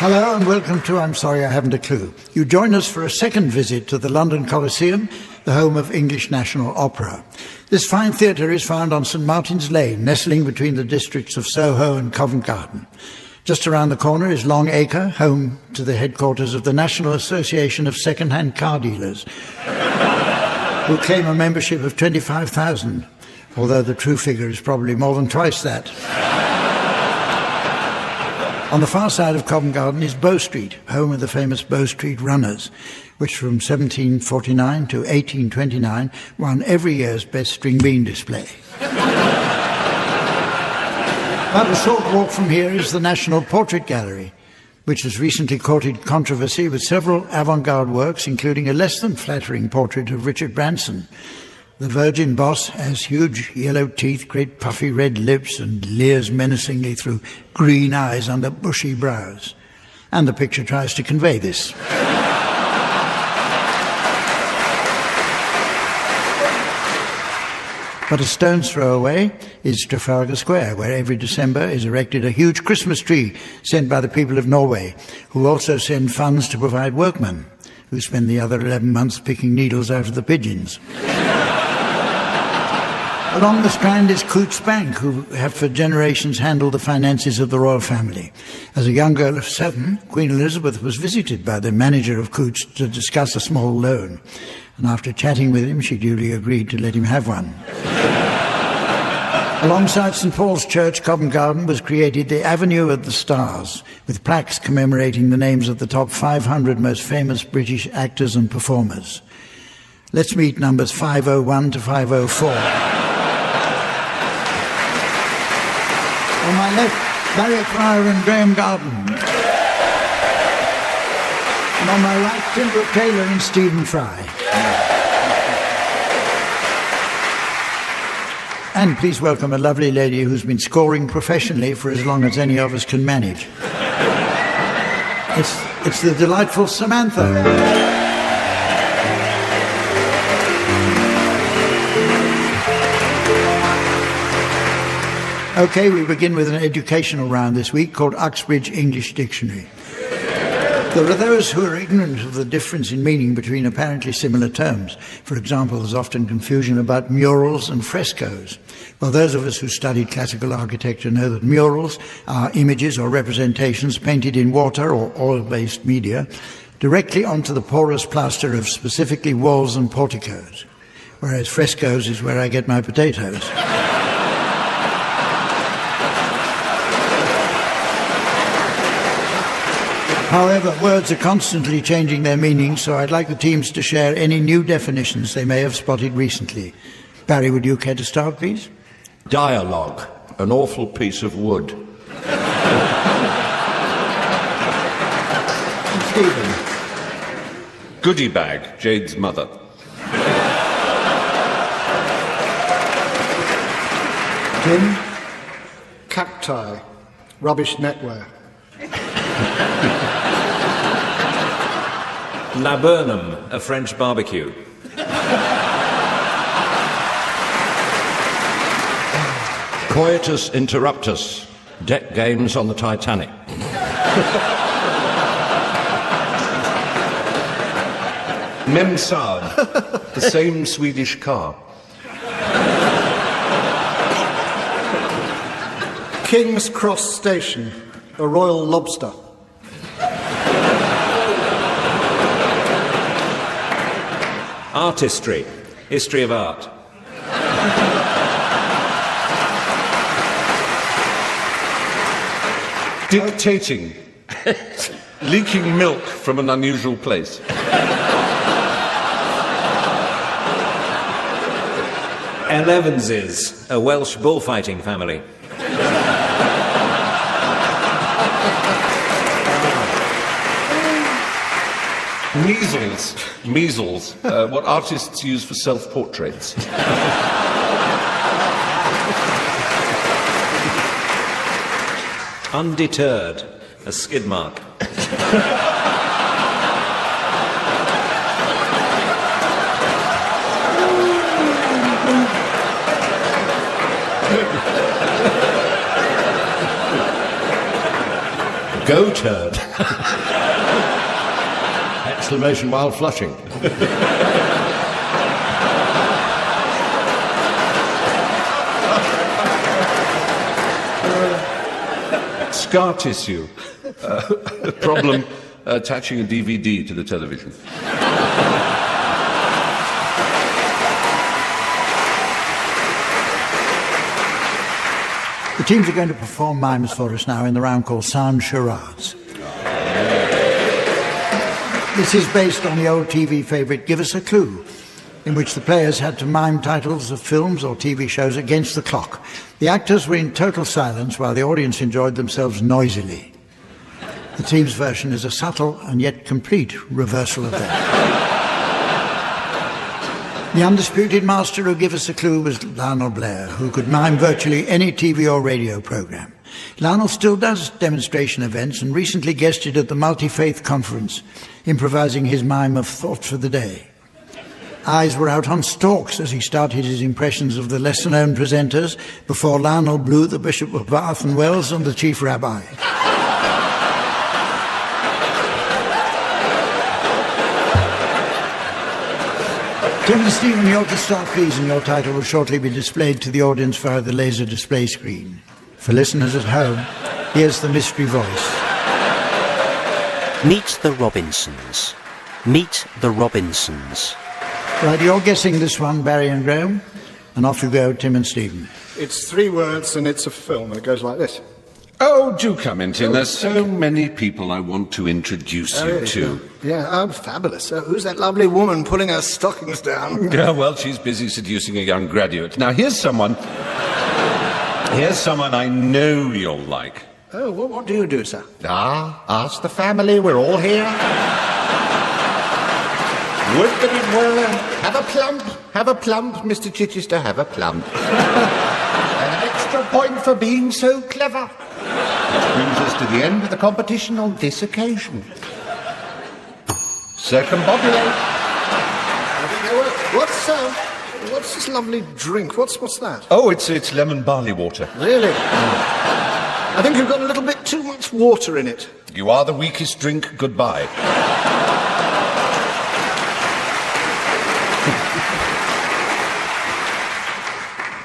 Hello and welcome to I'm Sorry I Haven't a Clue. You join us for a second visit to the London Coliseum, the home of English National Opera. This fine theatre is found on St Martin's Lane, nestling between the districts of Soho and Covent Garden. Just around the corner is Long Acre, home to the headquarters of the National Association of Second-Hand Car Dealers, who claim a membership of 25,000, although the true figure is probably more than twice that. On the far side of Covent Garden is Bow Street, home of the famous Bow Street Runners, which from 1749 to 1829 won every year's best string bean display. About a short walk from here is the National Portrait Gallery, which has recently courted controversy with several avant-garde works, including a less than flattering portrait of Richard Branson. The Virgin boss has huge yellow teeth, great puffy red lips, and leers menacingly through green eyes under bushy brows. And the picture tries to convey this. But a stone's throw away is Trafalgar Square, where every December is erected a huge Christmas tree sent by the people of Norway, who also send funds to provide workmen, who spend the other 11 months picking needles out of the pigeons. Along the Strand is Coutts Bank, who have for generations handled the finances of the royal family. As a young girl of 7, Queen Elizabeth was visited by the manager of Coutts to discuss a small loan. And after chatting with him, she duly agreed to let him have one. Alongside St Paul's Church, Covent Garden was created the Avenue of the Stars, with plaques commemorating the names of the top 500 most famous British actors and performers. Let's meet numbers 501 to 504. On my left, Barry Fryer and Graham Garden. And on my right, Pembroke Taylor and Stephen Fry. And please welcome a lovely lady who's been scoring professionally for as long as any of us can manage. It's the delightful Samantha. Okay, we begin with an educational round this week called Uxbridge English Dictionary. There are those who are ignorant of the difference in meaning between apparently similar terms. For example, there's often confusion about murals and frescoes. Well, those of us who studied classical architecture know that murals are images or representations painted in water or oil-based media directly onto the porous plaster of specifically walls and porticos, whereas frescoes is where I get my potatoes. However, words are constantly changing their meaning, so I'd like the teams to share any new definitions they may have spotted recently. Barry, would you care to start, please? Dialogue, an awful piece of wood. And Stephen? Goodie bag, Jade's mother. Tim? Cacti, rubbish netwear. Laburnum, a French barbecue. Coitus interruptus, deck games on the Titanic. Memsad, the same Swedish car. King's Cross Station, a royal lobster. Artistry, history of art. Dictating, leaking milk from an unusual place. Elevenses, a Welsh bullfighting family. Measles, what artists use for self-portraits. Undeterred, a skid mark. Go turd. Exclamation while flushing. Scar tissue. Problem attaching a DVD to the television. The teams are going to perform mimes for us now in the round called Sound Charades. This is based on the old TV favourite Give Us a Clue, in which the players had to mime titles of films or TV shows against the clock. The actors were in total silence while the audience enjoyed themselves noisily. The team's version is a subtle and yet complete reversal of that. The undisputed master of Give Us a Clue was Lionel Blair, who could mime virtually any TV or radio programme. Lionel still does demonstration events and recently guested at the Multi-Faith Conference, improvising his mime of Thoughts for the Day. Eyes were out on stalks as he started his impressions of the lesser-known presenters before Lionel blew the Bishop of Bath and Wells and the Chief Rabbi. Tim and Stephen, you're to start, please, and your title will shortly be displayed to the audience via the laser display screen. For listeners at home, here's the mystery voice. Meet the Robinsons. Meet the Robinsons. Right, you're guessing this one, Barry and Graham, and off you go, Tim and Stephen. It's 3 words and it's a film, and it goes like this. Oh, do come in, Tim. There's so many people I want to introduce you to. Yeah, fabulous. Who's that lovely woman pulling her stockings down? Yeah, well, she's busy seducing a young graduate. Now, here's someone I know you'll like. Oh, what do you do, sir? Ask the family, we're all here. Would that it were. Have a plump, Mr. Chichester, have a plump. An extra point for being so clever. Which brings us to the end of the competition on this occasion. Circumbobulate. What's this lovely drink? What's that? Oh, it's lemon barley water. Really? I think you've got a little bit too much water in it. You are the weakest drink. Goodbye.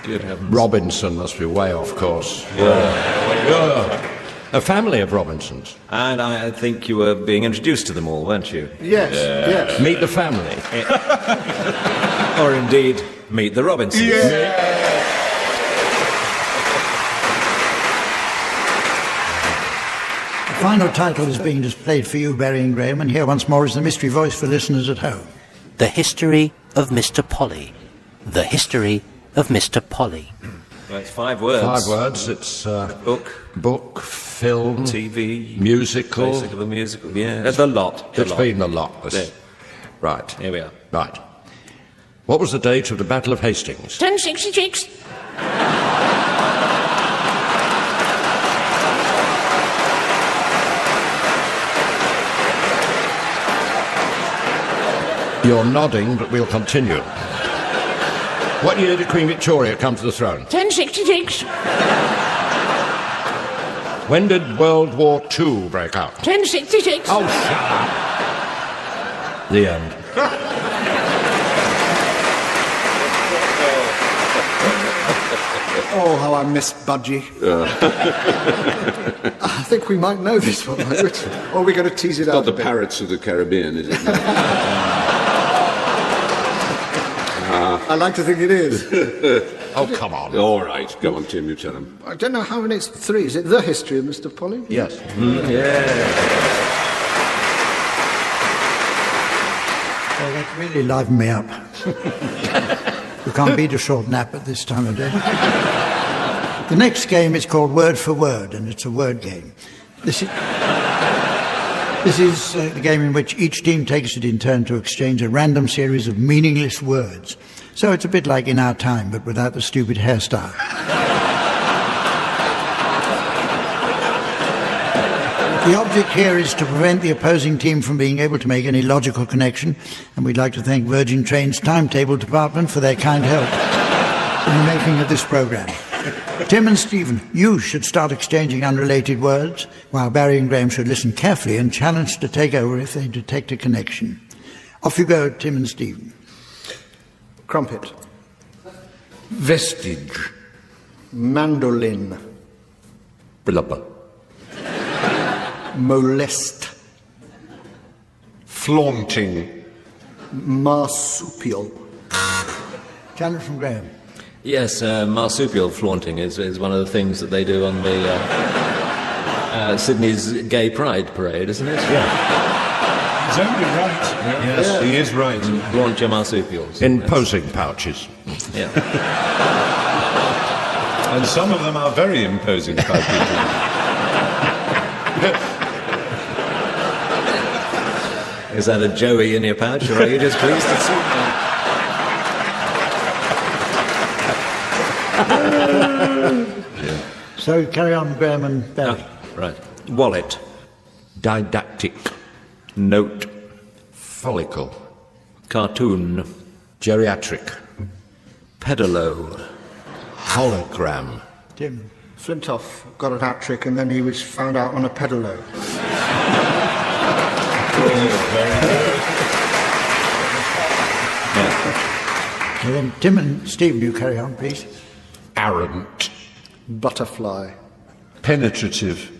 Good heavens. Robinson must be way off course. Yeah. A family of Robinsons. And I think you were being introduced to them all, weren't you? Yes. Meet the family. Or indeed, meet the Robinsons. The final title is being displayed for you, Barry and Graham, and here once more is the mystery voice for listeners at home. The History of Mr. Polly. The History of Mr. Polly. Well, it's 5 words. 5 words. It's book, film, TV, musical. Basically the musical. Yeah, it's a lot. It's been a lot. Yeah. Right. Here we are. Right. What was the date of the Battle of Hastings? 1066. You're nodding, but we'll continue. What year did Queen Victoria come to the throne? 1066. When did World War II break out? 1066. Oh, shut up. The end. Oh, how I miss Budgie. I think we might know this one, might we? Or are we going to tease it out? Not the Pirates of the Caribbean, is it? I like to think it is. Oh, come on. All right, go on, Tim, you tell him. I don't know how many it's 3. Is it The History of Mr. Polly? Yes. Well, that really livened me up. You can't beat a short nap at this time of day. The next game is called Word for Word, and it's a word game. This is the game in which each team takes it in turn to exchange a random series of meaningless words. So it's a bit like In Our Time, but without the stupid hairstyle. The object here is to prevent the opposing team from being able to make any logical connection, and we'd like to thank Virgin Trains Timetable Department for their kind help in the making of this programme. Tim and Stephen, you should start exchanging unrelated words, while Barry and Graham should listen carefully and challenge to take over if they detect a connection. Off you go, Tim and Stephen. Crumpet. Vestige. Mandolin. Blubber. Molest. Flaunting. Marsupial. Challenge from Graham. Yes, marsupial flaunting is one of the things that they do on the Sydney's Gay Pride Parade, isn't it? He's only right. Yes, he is right. Flaunt your marsupials. In posing pouches. Yeah. And some of them are very imposing pouches. Is that a Joey in your pouch, or are you just pleased to see me? So carry on, Graham and Barry. Right. Wallet. Didactic. Note. Follicle. Cartoon. Geriatric. Pedalo. Hologram. Tim. Flintoff got a hat trick and then he was found out on a pedalo. So then Tim and Stephen, you carry on, please. Arrant. Butterfly. Penetrative.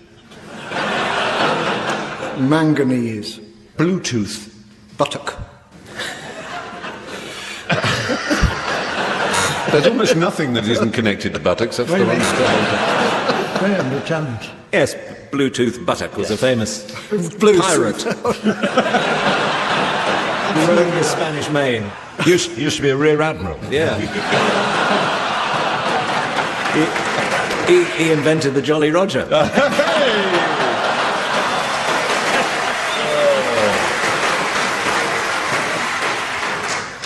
Manganese. Bluetooth. Buttock. There's almost nothing that isn't connected to buttocks. That's the one style. Graham, the challenge. Yes, Bluetooth Buttock was a famous Blue pirate. From the Spanish Main. Used to be a rear admiral. Yeah. He invented the Jolly Roger.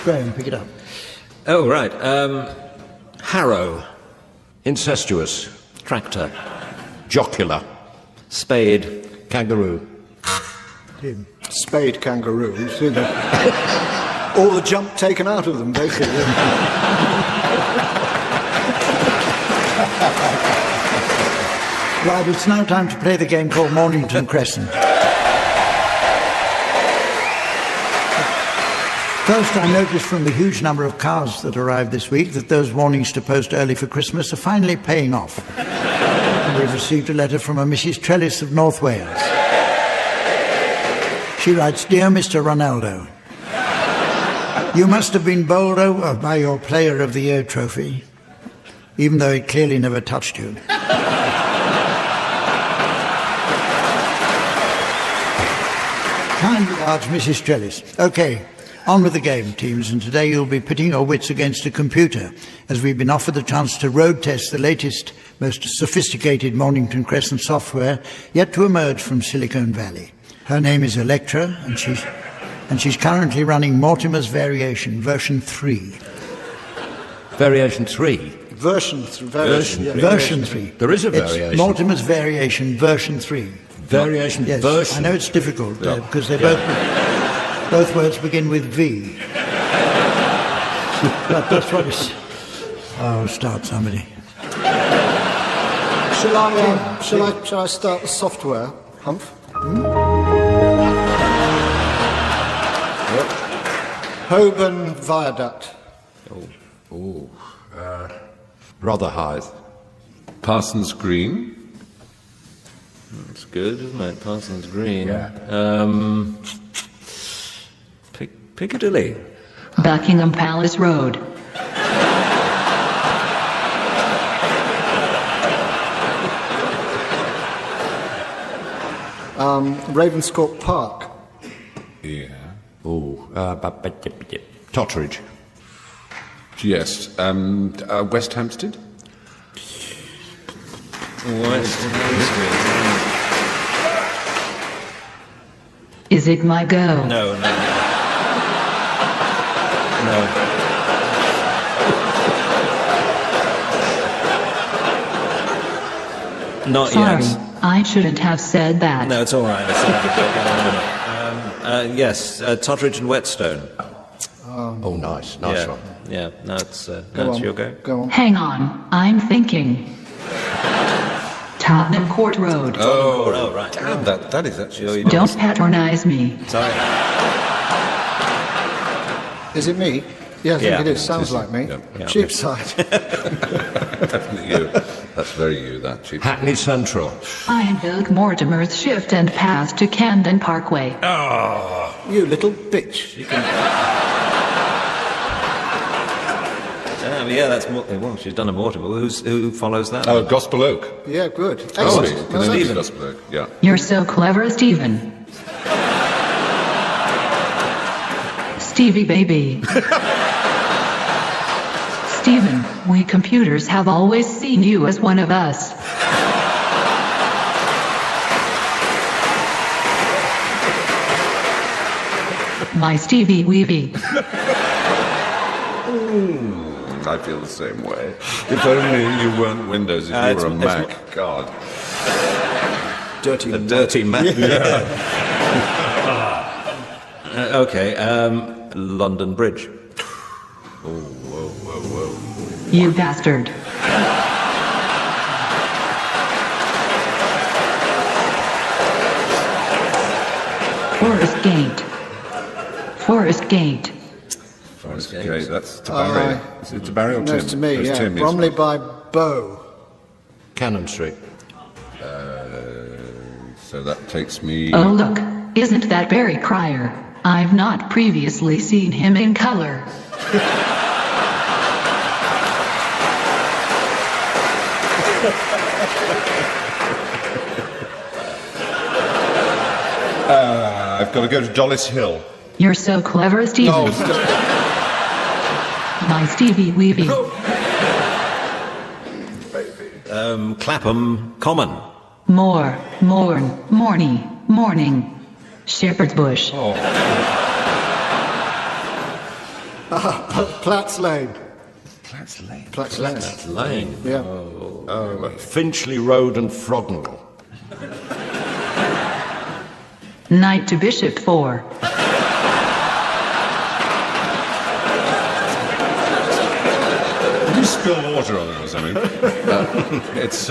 Graham, pick it up. Oh, right. Harrow. Incestuous. Tractor. Jocular. Spade. Kangaroo. Tim. Spade kangaroos. You know. All the jump taken out of them, basically. Right, it's now time to play the game called Mornington Crescent. First, I noticed from the huge number of cards that arrived this week that those warnings to post early for Christmas are finally paying off. And we've received a letter from a Mrs. Trellis of North Wales. She writes, "Dear Mr. Ronaldo, you must have been bowled over by your Player of the Year trophy, even though it clearly never touched you. Kind regards, Mrs. Trellis." Okay, on with the game, teams, and today you'll be pitting your wits against a computer, as we've been offered the chance to road test the latest, most sophisticated Mornington Crescent software yet to emerge from Silicon Valley. Her name is Electra, and she's currently running Mortimer's Variation, version 3. Variation 3. Version 3. There is a It's variation. Mortimer's Variation, version 3. Variation Yes, version. I know it's difficult because they both words begin with V. But that's what it's... Oh, start somebody. Shall I start the software, Humph? Holborn Viaduct. Rotherhithe. Parsons Green. That's good, isn't it? Parsons Green. Yeah. Piccadilly. Buckingham Palace Road. Ravenscourt Park. Yeah. Totteridge. Yes. West Hampstead. Is it my go? No. Not Sorry, yet. I shouldn't have said that. No, it's all right. It's all right. Yes, Totteridge and Whetstone. Oh, nice. Nice Yeah. one. Yeah, now it's Go on. your go. Go on. Hang on, I'm thinking. Tottenham Court Road. Oh, right. Damn, that is actually... Don't patronize me. Sorry. Is it me? Yeah, I think Yeah. it is. Sounds like me. Yeah. Cheapside. Definitely you. That's very you, that cheap. Hackney Central. I invoke Mortimer's shift and pass to Camden Parkway. You little bitch. Yeah, that's well, she's done a Mortimer. Who follows that? Oh, Gospel Oak. Yeah, good. Oh, Excellent. can I Well, leave Gospel Oak? Yeah. You're so clever, Stephen. Stevie baby. Stephen, we computers have always seen you as one of us. My Stevie Weevy. I feel the same way. If only you weren't Windows, if you were a Mac. God. Dirty. A dirty man. Okay, London Bridge. Whoa. You bastard. Forest Gate. Forest Gate. Forest Gate, that's to Barry. Is it to Barry or No, Tim? it's to me, It's yeah. Tim, yes. Bromley by Bow. Cannon Street. So that takes me... Oh look, isn't that Barry Cryer? I've not previously seen him in color. I've got to go to Dollis Hill. You're so clever, Stephen. Oh, My Stevie Weevy. Clapham Common. Morning. Shepherd's Bush. Platts Lane. Platts Lane. Platts Lane. Lane. Yeah. Finchley Road and Frognall. Knight to Bishop 4. Did you spill water on it or something? It's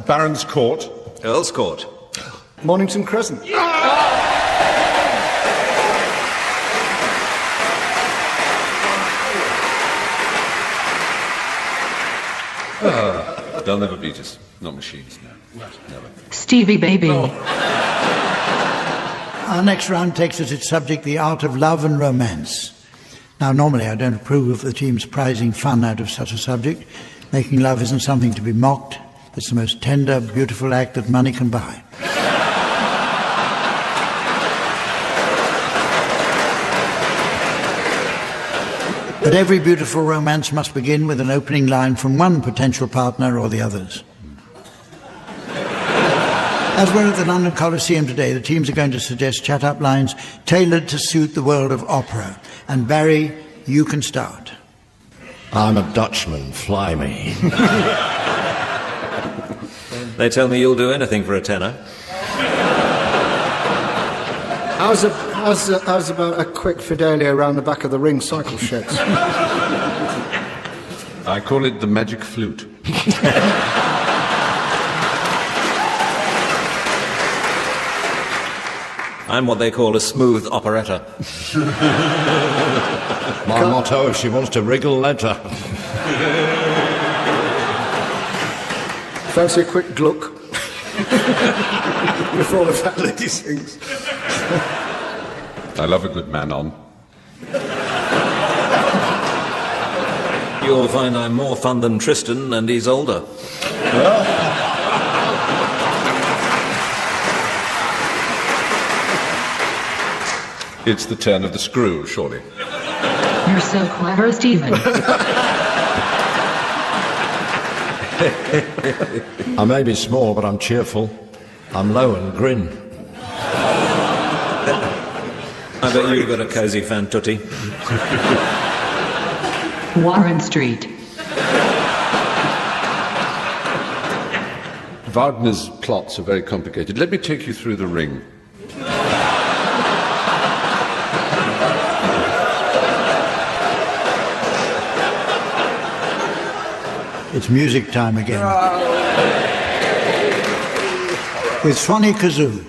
Baron's Court. Earl's Court. Mornington Crescent. They'll never beat us. Not machines, no. Never. Stevie baby. Our next round takes as its subject the art of love and romance. Now, normally I don't approve of the teams prizing fun out of such a subject. Making love isn't something to be mocked. It's the most tender, beautiful act that money can buy. But every beautiful romance must begin with an opening line from one potential partner or the others. As we're at the London Coliseum today, the teams are going to suggest chat-up lines tailored to suit the world of opera. And Barry, you can start. I'm a Dutchman, fly me. They tell me you'll do anything for a tenner. How's about a quick Fidelia around the back of the ring cycle sheds? I call it the magic flute. I'm what they call a smooth operetta. My motto, if she wants to wriggle, let her. Fancy a quick gluck before the fat lady sings. I love a good man-on. You'll find I'm more fun than Tristan, and he's older. It's the turn of the screw, surely. You're so clever, Stephen. I may be small, but I'm cheerful. I'm low and grin. I bet you've got a cosy fan, Tootie. Warren Street. Wagner's plots are very complicated. Let me take you through the ring. It's music time again. With Swanee Kazoo.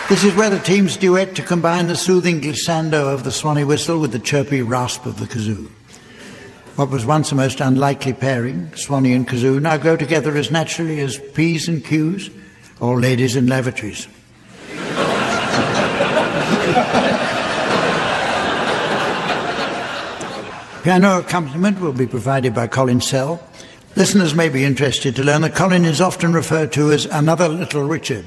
This is where the teams duet to combine the soothing glissando of the Swanee whistle with the chirpy rasp of the kazoo. What was once a most unlikely pairing, Swanee and kazoo, now go together as naturally as P's and Q's or ladies in lavatories. Piano accompaniment will be provided by Colin Sell. Listeners may be interested to learn that Colin is often referred to as another Little Richard.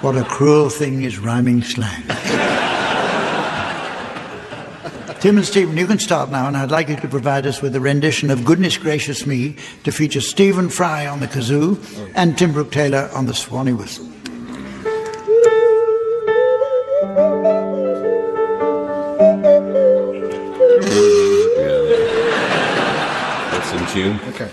What a cruel thing is rhyming slang. Tim and Stephen, you can start now, and I'd like you to provide us with a rendition of Goodness Gracious Me to feature Stephen Fry on the kazoo and Tim Brooke-Taylor on the Swanee whistle. That's in tune. Okay.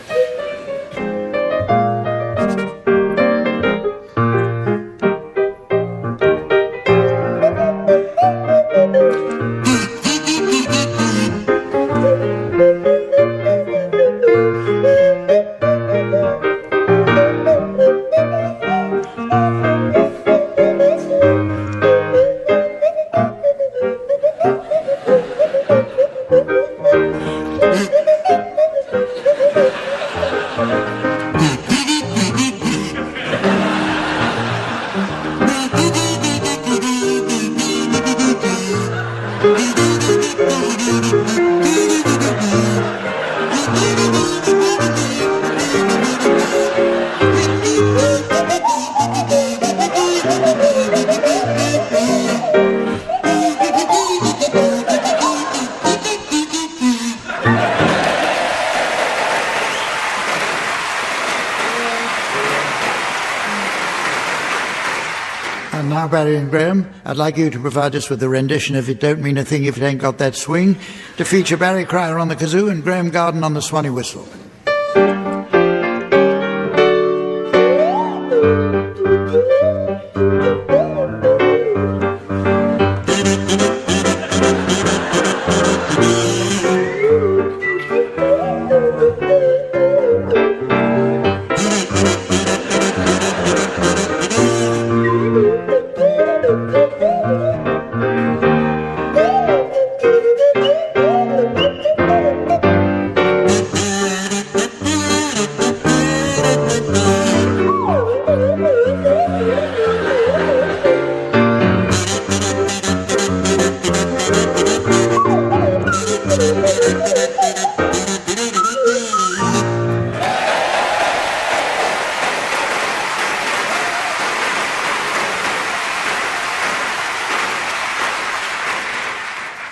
And now, Barry and Graham, I'd like you to provide us with a rendition of It Don't Mean a Thing If It Ain't Got That Swing, to feature Barry Cryer on the kazoo and Graham Garden on the Swanee whistle.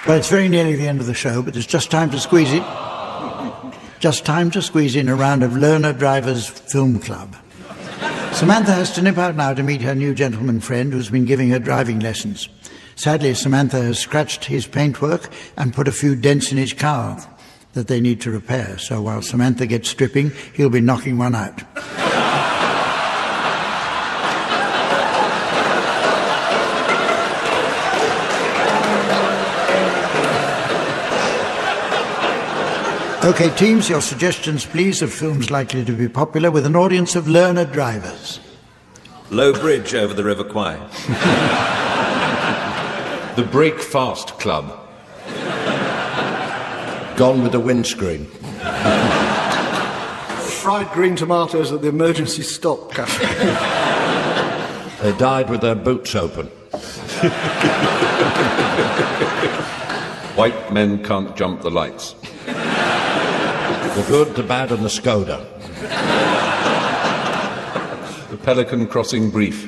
Well, it's very nearly the end of the show, but there's just time to squeeze it. Just time to squeeze in a round of Learner Drivers Film Club. Samantha has to nip out now to meet her new gentleman friend who's been giving her driving lessons. Sadly, Samantha has scratched his paintwork and put a few dents in his car that they need to repair. So while Samantha gets stripping, he'll be knocking one out. OK, teams, your suggestions, please, of films likely to be popular with an audience of learner drivers. Low Bridge over the River Kwai. The Break Fast Club. Gone with the Windscreen. Fried green tomatoes at the emergency stop cafe. They died with their boots open. White men can't jump the lights. The Good, the Bad and the Skoda. The Pelican Crossing Brief.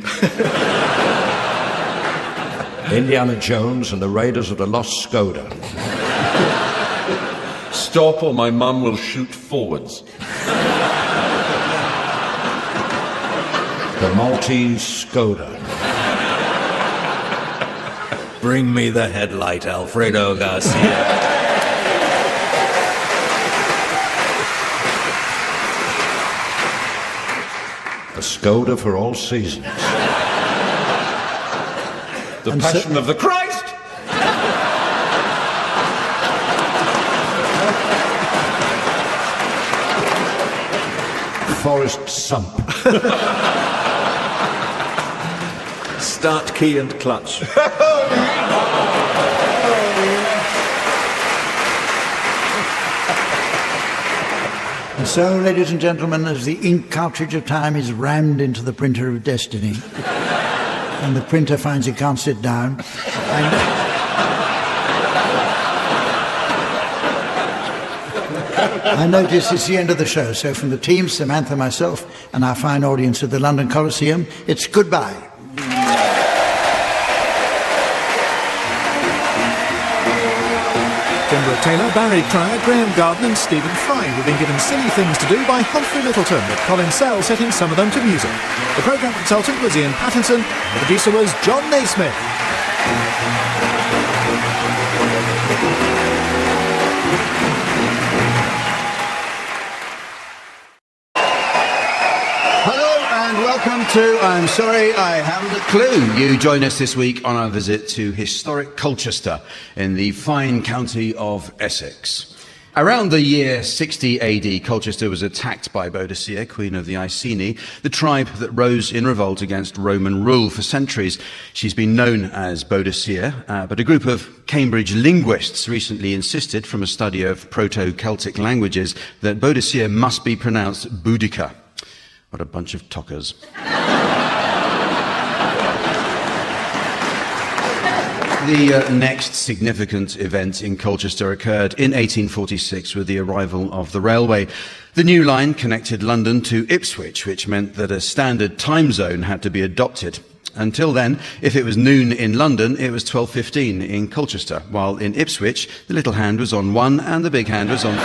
Indiana Jones and the Raiders of the Lost Skoda. Stop or my mum will shoot forwards. The Maltese Skoda. Bring me the headlight, Alfredo Garcia. A Skoda for all seasons. The And Passion of the Christ! Forest Sump. Start, key and clutch. And so, ladies and gentlemen, as the ink cartridge of time is rammed into the printer of destiny, and the printer finds it can't sit down, I notice it's the end of the show. So from the team, Samantha, myself, and our fine audience at the London Coliseum, it's goodbye. Pembroke Taylor, Barry Cryer, Graham Garden and Stephen Fry have been given silly things to do by Humphrey Lyttelton, with Colin Sell setting some of them to music. The programme consultant was Ian Pattinson, the producer was John Naismith. Welcome to I'm Sorry I Haven't a Clue. You join us this week on our visit to historic Colchester in the fine county of Essex. Around the year 60 AD, Colchester was attacked by Boadicea, queen of the Iceni, the tribe that rose in revolt against Roman rule for centuries. She's been known as Boadicea, but a group of Cambridge linguists recently insisted, from a study of Proto-Celtic languages, that Boadicea must be pronounced Boudica. What a bunch of tockers. The next significant event in Colchester occurred in 1846 with the arrival of the railway. The new line connected London to Ipswich, which meant that a standard time zone had to be adopted. Until then, if it was noon in London, it was 12:15 in Colchester, while in Ipswich, the little hand was on 1 and the big hand was on 5.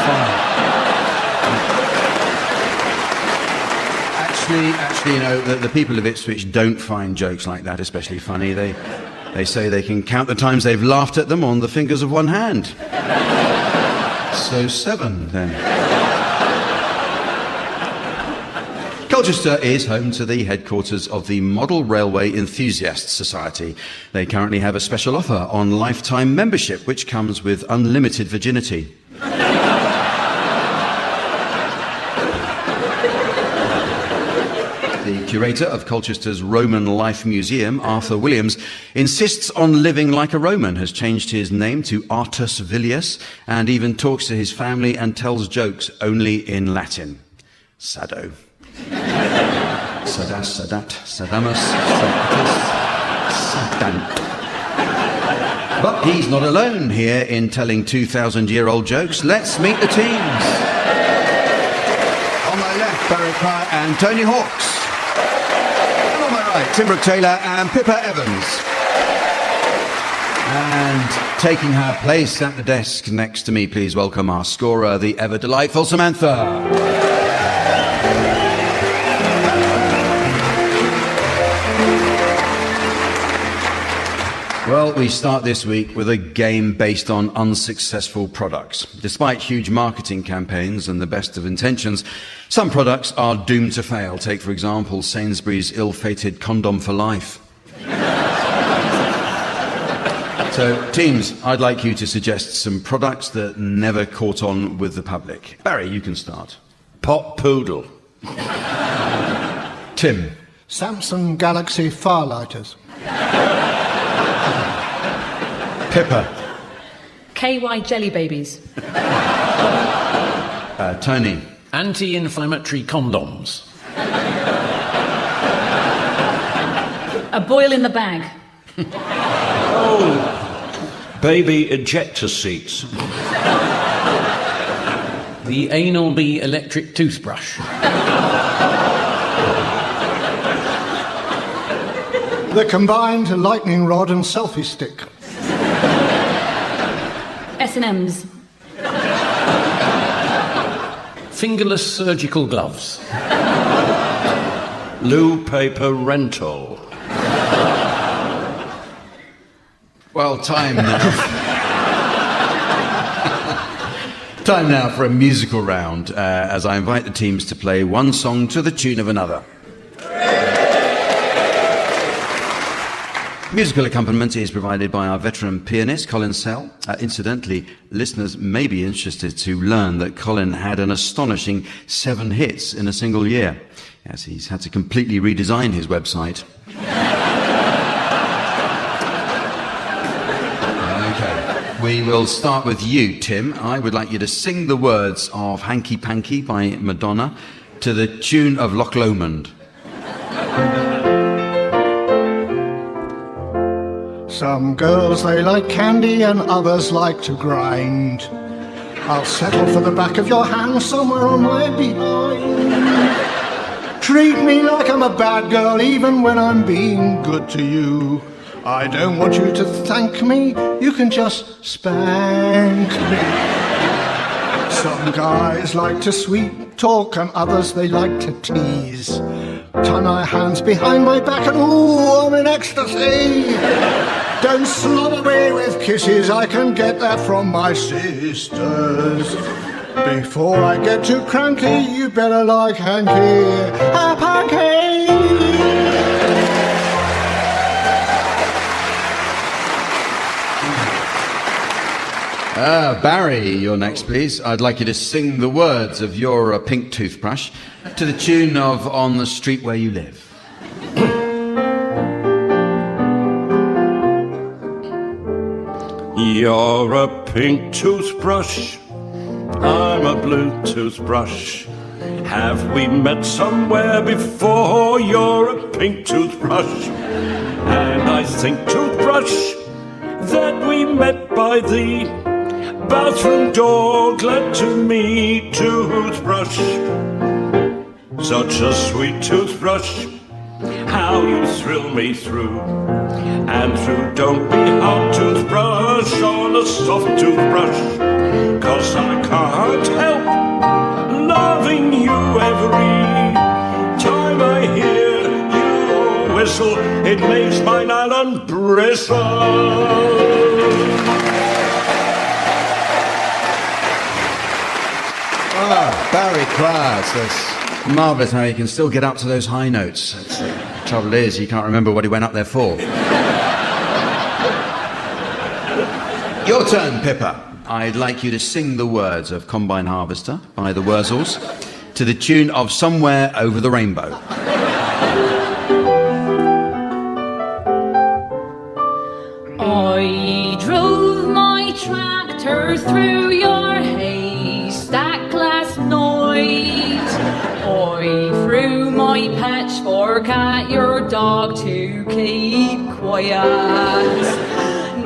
Actually, you know, the people of Ipswich don't find jokes like that especially funny. They say they can count the times they've laughed at them on the fingers of one hand. So 7, then. Colchester is home to the headquarters of the Model Railway Enthusiasts Society. They currently have a special offer on lifetime membership, which comes with unlimited virginity. The curator of Colchester's Roman Life Museum, Arthur Williams, insists on living like a Roman, has changed his name to Artus Villius, and even talks to his family and tells jokes only in Latin. Sado. Sadas, Sadat, Sadamus, Sadant. But he's not alone here in telling 2,000-year-old jokes. Let's meet the teams. On my left, Barry Cryer and Tony Hawks. And on my right, Pembroke Taylor and Pippa Evans. And taking her place at the desk next to me, please welcome our scorer, the ever-delightful Samantha. Well, we start this week with a game based on unsuccessful products. Despite huge marketing campaigns and the best of intentions, some products are doomed to fail. Take, for example, Sainsbury's ill-fated condom for life. So, teams, I'd like you to suggest some products that never caught on with the public. Barry, you can start. Pop Poodle. Tim. Samsung Galaxy Firelighters. Pippa. KY Jelly Babies. Tony. Anti-inflammatory condoms. A boil in the bag. Oh, baby ejector seats. The Anal Bee electric toothbrush. The combined lightning rod and selfie stick. S&M's. Fingerless surgical gloves. Loo paper rental. Well, time now. Time now for a musical round, as I invite the teams to play one song to the tune of another. Musical accompaniment is provided by our veteran pianist, Colin Sell. Incidentally, listeners may be interested to learn that Colin had an astonishing 7 hits in a single year. Yes, he's had to completely redesign his website. Okay, we will start with you, Tim. I would like you to sing the words of Hanky Panky by Madonna to the tune of Loch Lomond. Some girls, they like candy and others like to grind. I'll settle for the back of your hand somewhere on my behind. Treat me like I'm a bad girl even when I'm being good to you. I don't want you to thank me, you can just spank me. Some guys like to sweet talk and others they like to tease. Tie my hands behind my back and ooh, I'm in ecstasy. Don't slobber me with kisses, I can get that from my sisters. Before I get too cranky, you better like Hanky, a Panky. Barry, you're next, please. I'd like you to sing the words of your pink toothbrush to the tune of On the Street Where You Live. You're a pink toothbrush, I'm a blue toothbrush. Have we met somewhere before? You're a pink toothbrush, and I think, toothbrush, that we met by the bathroom door. Glad to meet, toothbrush. Such a sweet toothbrush, how you thrill me through and through. Don't be hard, toothbrush, on a soft toothbrush, 'cause I can't help loving you every time I hear your whistle. It makes my nylon bristle. Barry Krause, that's marvellous how you can still get up to those high notes. The trouble is, you can't remember what he went up there for. Your turn, Pippa. I'd like you to sing the words of Combine Harvester by the Wurzels to the tune of Somewhere Over the Rainbow. I drove my tractor through your haystack last night. I threw my pitchfork at your dog to keep quiet.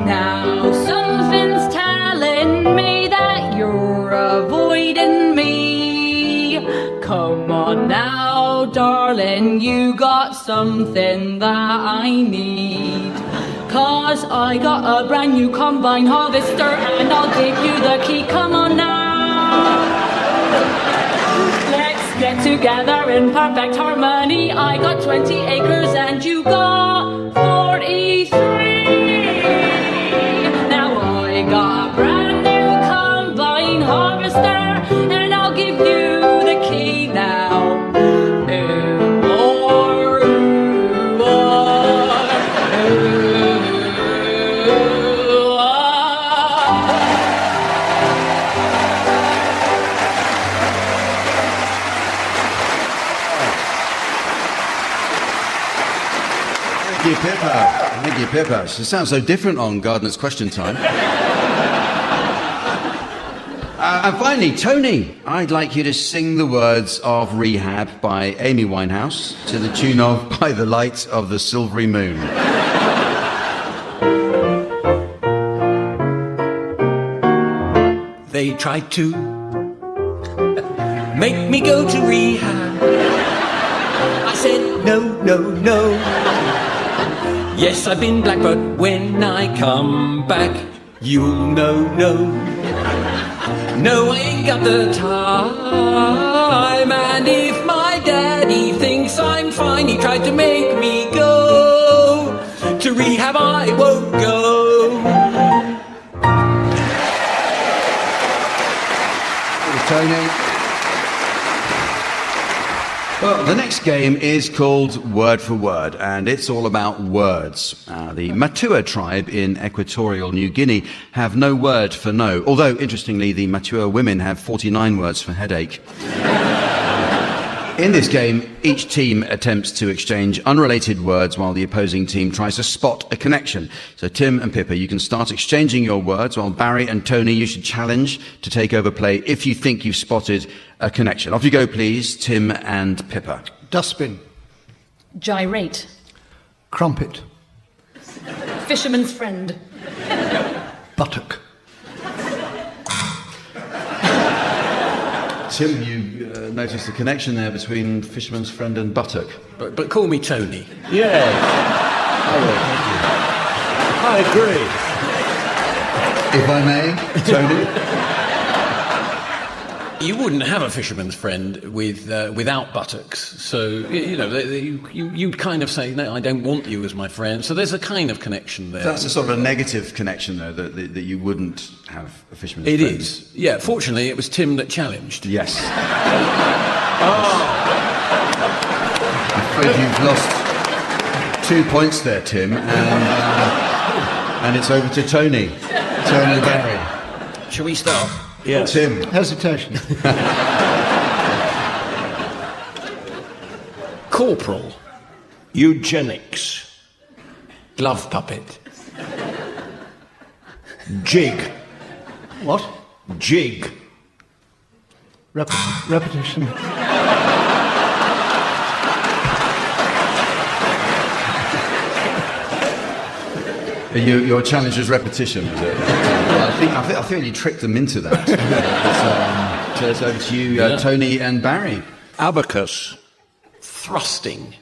Now something's telling me that you're avoiding me. Come on now, darling, you got something that I need. 'Cause I got a brand new combine harvester and I'll give you the key. Come on now. Let's get together in perfect harmony. I got 20 acres and you got 43. Now I got a brand new combine harvester and I'll give you the key now. Thank you, Pippa. She sounds so different on Gardener's Question Time. And finally, Tony, I'd like you to sing the words of Rehab by Amy Winehouse to the tune of By the Light of the Silvery Moon. They tried to make me go to rehab. I said, no, no, no. Yes, I've been black, but when I come back, you'll know, no. No, I ain't got the time. And if my daddy thinks I'm fine, he tried to make me go to rehab, I won't go. Tony. Well, The next game is called Word for Word, and it's all about words. The Matua tribe in Equatorial New Guinea have no word for no, although, interestingly, the Matua women have 49 words for headache. In this game, each team attempts to exchange unrelated words while the opposing team tries to spot a connection. So Tim and Pippa, you can start exchanging your words, while Barry and Tony, you should challenge to take over play if you think you've spotted a connection. Off you go, please, Tim and Pippa. Dustbin. Gyrate. Crumpet. Fisherman's friend. Buttock. Tim, you noticed the connection there between fisherman's friend and buttock. But call me Tony. Yeah. I agree. If I may, Tony? You wouldn't have a fisherman's friend without buttocks. So, you'd kind of say, no, I don't want you as my friend. So there's a kind of connection there. That's a sort of a negative connection, though, that you wouldn't have a fisherman's friend. It is. Yeah, fortunately, it was Tim that challenged. Yes. I'm afraid you've lost 2 points there, Tim, and it's over to Tony. Tony Barry. Shall we start? Yes. Tim. Hesitation. Corporal. Eugenics. Glove puppet. Jig. What? Jig. Repetition. Your challenge is repetition, was it? I think you tricked them into that. So it's over to you, Tony and Barry. Abacus. Thrusting.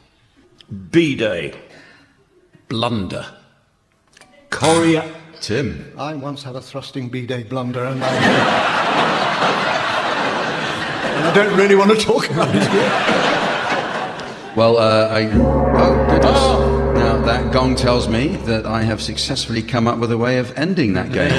B-Day. Blunder. Coria. Tim. I once had a thrusting B-Day blunder, and I don't really want to talk about it. Well, oh, goodness. Oh. Now, that gong tells me that I have successfully come up with a way of ending that game.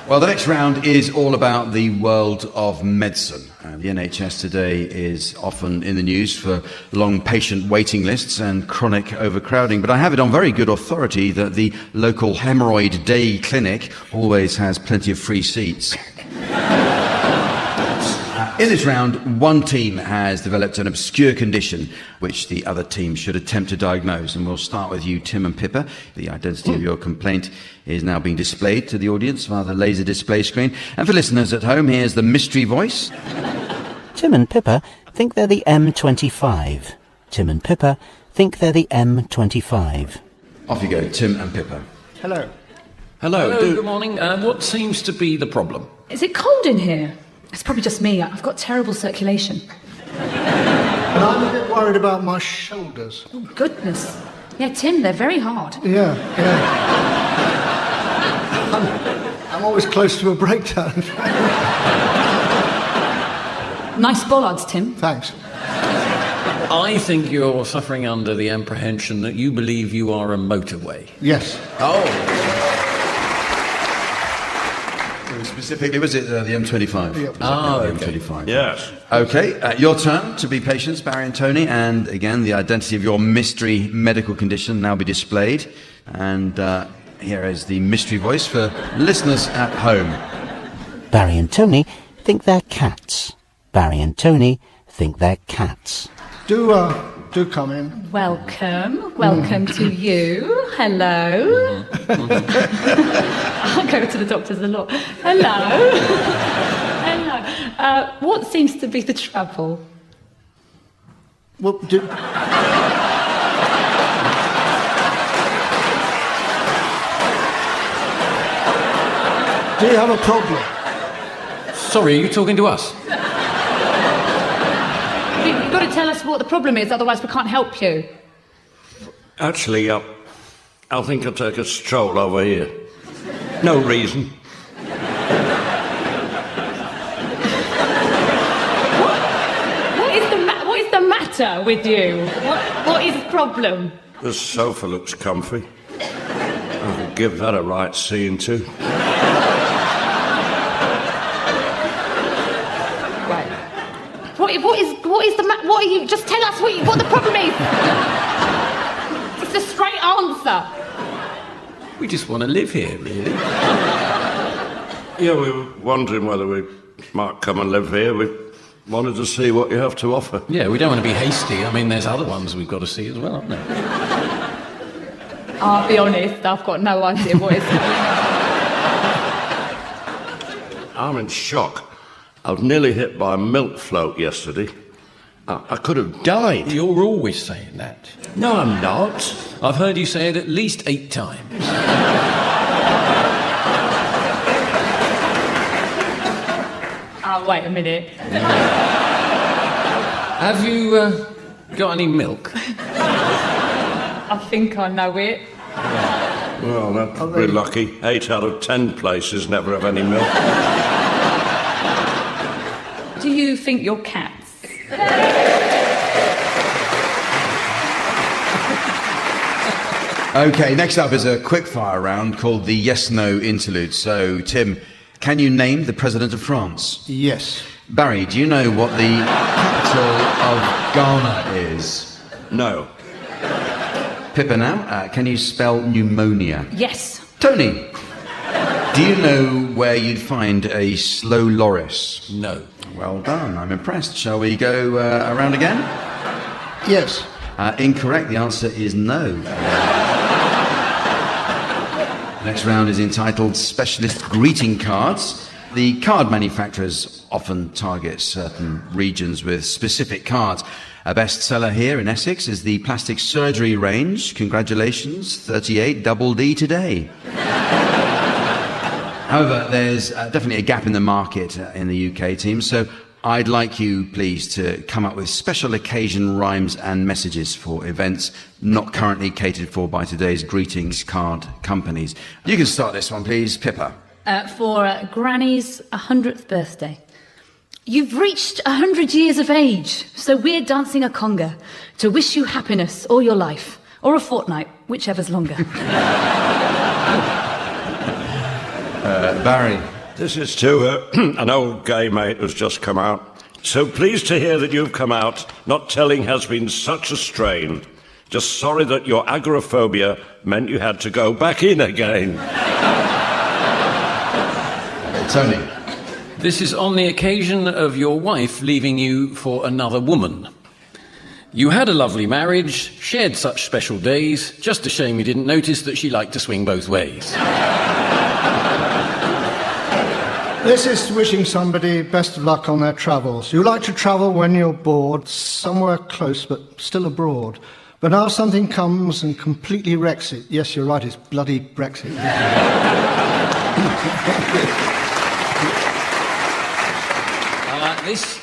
Well, the next round is all about the world of medicine. The NHS today is often in the news for long patient waiting lists and chronic overcrowding, but I have it on very good authority that the local hemorrhoid day clinic always has plenty of free seats. In this round, one team has developed an obscure condition which the other team should attempt to diagnose. And we'll start with you, Tim and Pippa. The identity of your complaint is now being displayed to the audience via the laser display screen. And for listeners at home, here's the mystery voice. Tim and Pippa think they're the M25. Tim and Pippa think they're the M25. Off you go, Tim and Pippa. Hello. Hello, good morning. What seems to be the problem? Is it cold in here? It's probably just me. I've got terrible circulation. And I'm a bit worried about my shoulders. Oh, goodness. Yeah, Tim, they're very hard. Yeah. I'm always close to a breakdown. Nice bollards, Tim. Thanks. I think you're suffering under the apprehension that you believe you are a motorway. Yes. Oh. Specifically, was it the M25? Yep. The M25. Yes. Okay, your turn to be patients, Barry and Tony, and again, the identity of your mystery medical condition now be displayed. And here is the mystery voice for listeners at home. Barry and Tony think they're cats. Barry and Tony think they're cats. Do come in. Welcome to you. Hello. I'll go to the doctors a lot. Hello. What seems to be the trouble? Well, Do you have a problem? Sorry, are you talking to us? You've got to tell us what the problem is, otherwise we can't help you. Actually, I think I'll take a stroll over here. No reason. What is the matter with you? What is the problem? The sofa looks comfy. I could give that a right seeing to. Right. what is the what are you? Just tell us what the problem is. It's a straight answer. We just want to live here, really. Yeah, we were wondering whether we might come and live here. We wanted to see what you have to offer. Yeah, we don't want to be hasty. I mean, there's other ones we've got to see as well, aren't there? I'll be honest, I've got no idea what it's I'm in shock. I was nearly hit by a milk float yesterday. I could have died. You're always saying that. No, I'm not. I've heard you say it at least 8 times. Oh, wait a minute. Have you got any milk? I think I know it. Well, that's pretty lucky. 8 out of 10 places never have any milk. Do you think you're cats? Okay, next up is a quick-fire round called the yes-no interlude. So, Tim, can you name the President of France? Yes. Barry, do you know what the capital of Ghana is? No. Pippa now, can you spell pneumonia? Yes. Tony, do you know where you'd find a slow loris? No. Well done, I'm impressed. Shall we go around again? Yes. Incorrect, the answer is no. Next round is entitled Specialist Greeting Cards. The card manufacturers often target certain regions with specific cards. A bestseller here in Essex is the plastic surgery range. Congratulations, 38 double D today. However, there's definitely a gap in the market in the UK team, so I'd like you, please, to come up with special occasion rhymes and messages for events not currently catered for by today's greetings card companies. You can start this one, please, Pippa. For Granny's 100th birthday. You've reached 100 years of age, so we're dancing a conga to wish you happiness all your life, or a fortnight, whichever's longer. Barry. This is to an old gay mate who's just come out. So pleased to hear that you've come out. Not telling has been such a strain. Just sorry that your agoraphobia meant you had to go back in again. Tony. This is on the occasion of your wife leaving you for another woman. You had a lovely marriage, shared such special days. Just a shame you didn't notice that she liked to swing both ways. This is wishing somebody best of luck on their travels. You like to travel when you're bored, somewhere close but still abroad. But now something comes and completely wrecks it. Yes, you're right, it's bloody Brexit.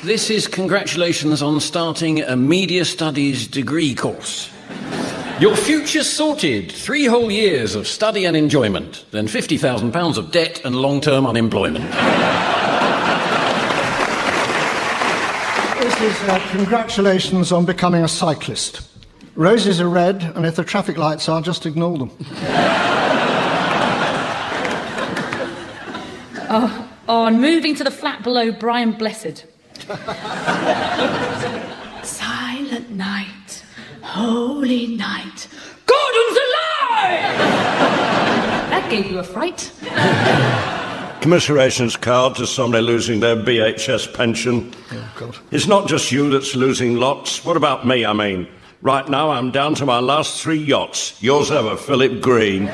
This is congratulations on starting a media studies degree course. Your future's sorted. 3 whole years of study and enjoyment, then £50,000 of debt and long-term unemployment. This is congratulations on becoming a cyclist. Roses are red, and if the traffic lights are, just ignore them. On moving to the flat below Brian Blessed. Silent night, holy night, Gordon's alive! That gave you a fright. Commiserations card to somebody losing their BHS pension. Oh, God. It's not just you that's losing lots. What about me, I mean? Right now, I'm down to my last 3 yachts. Yours ever, Philip Green.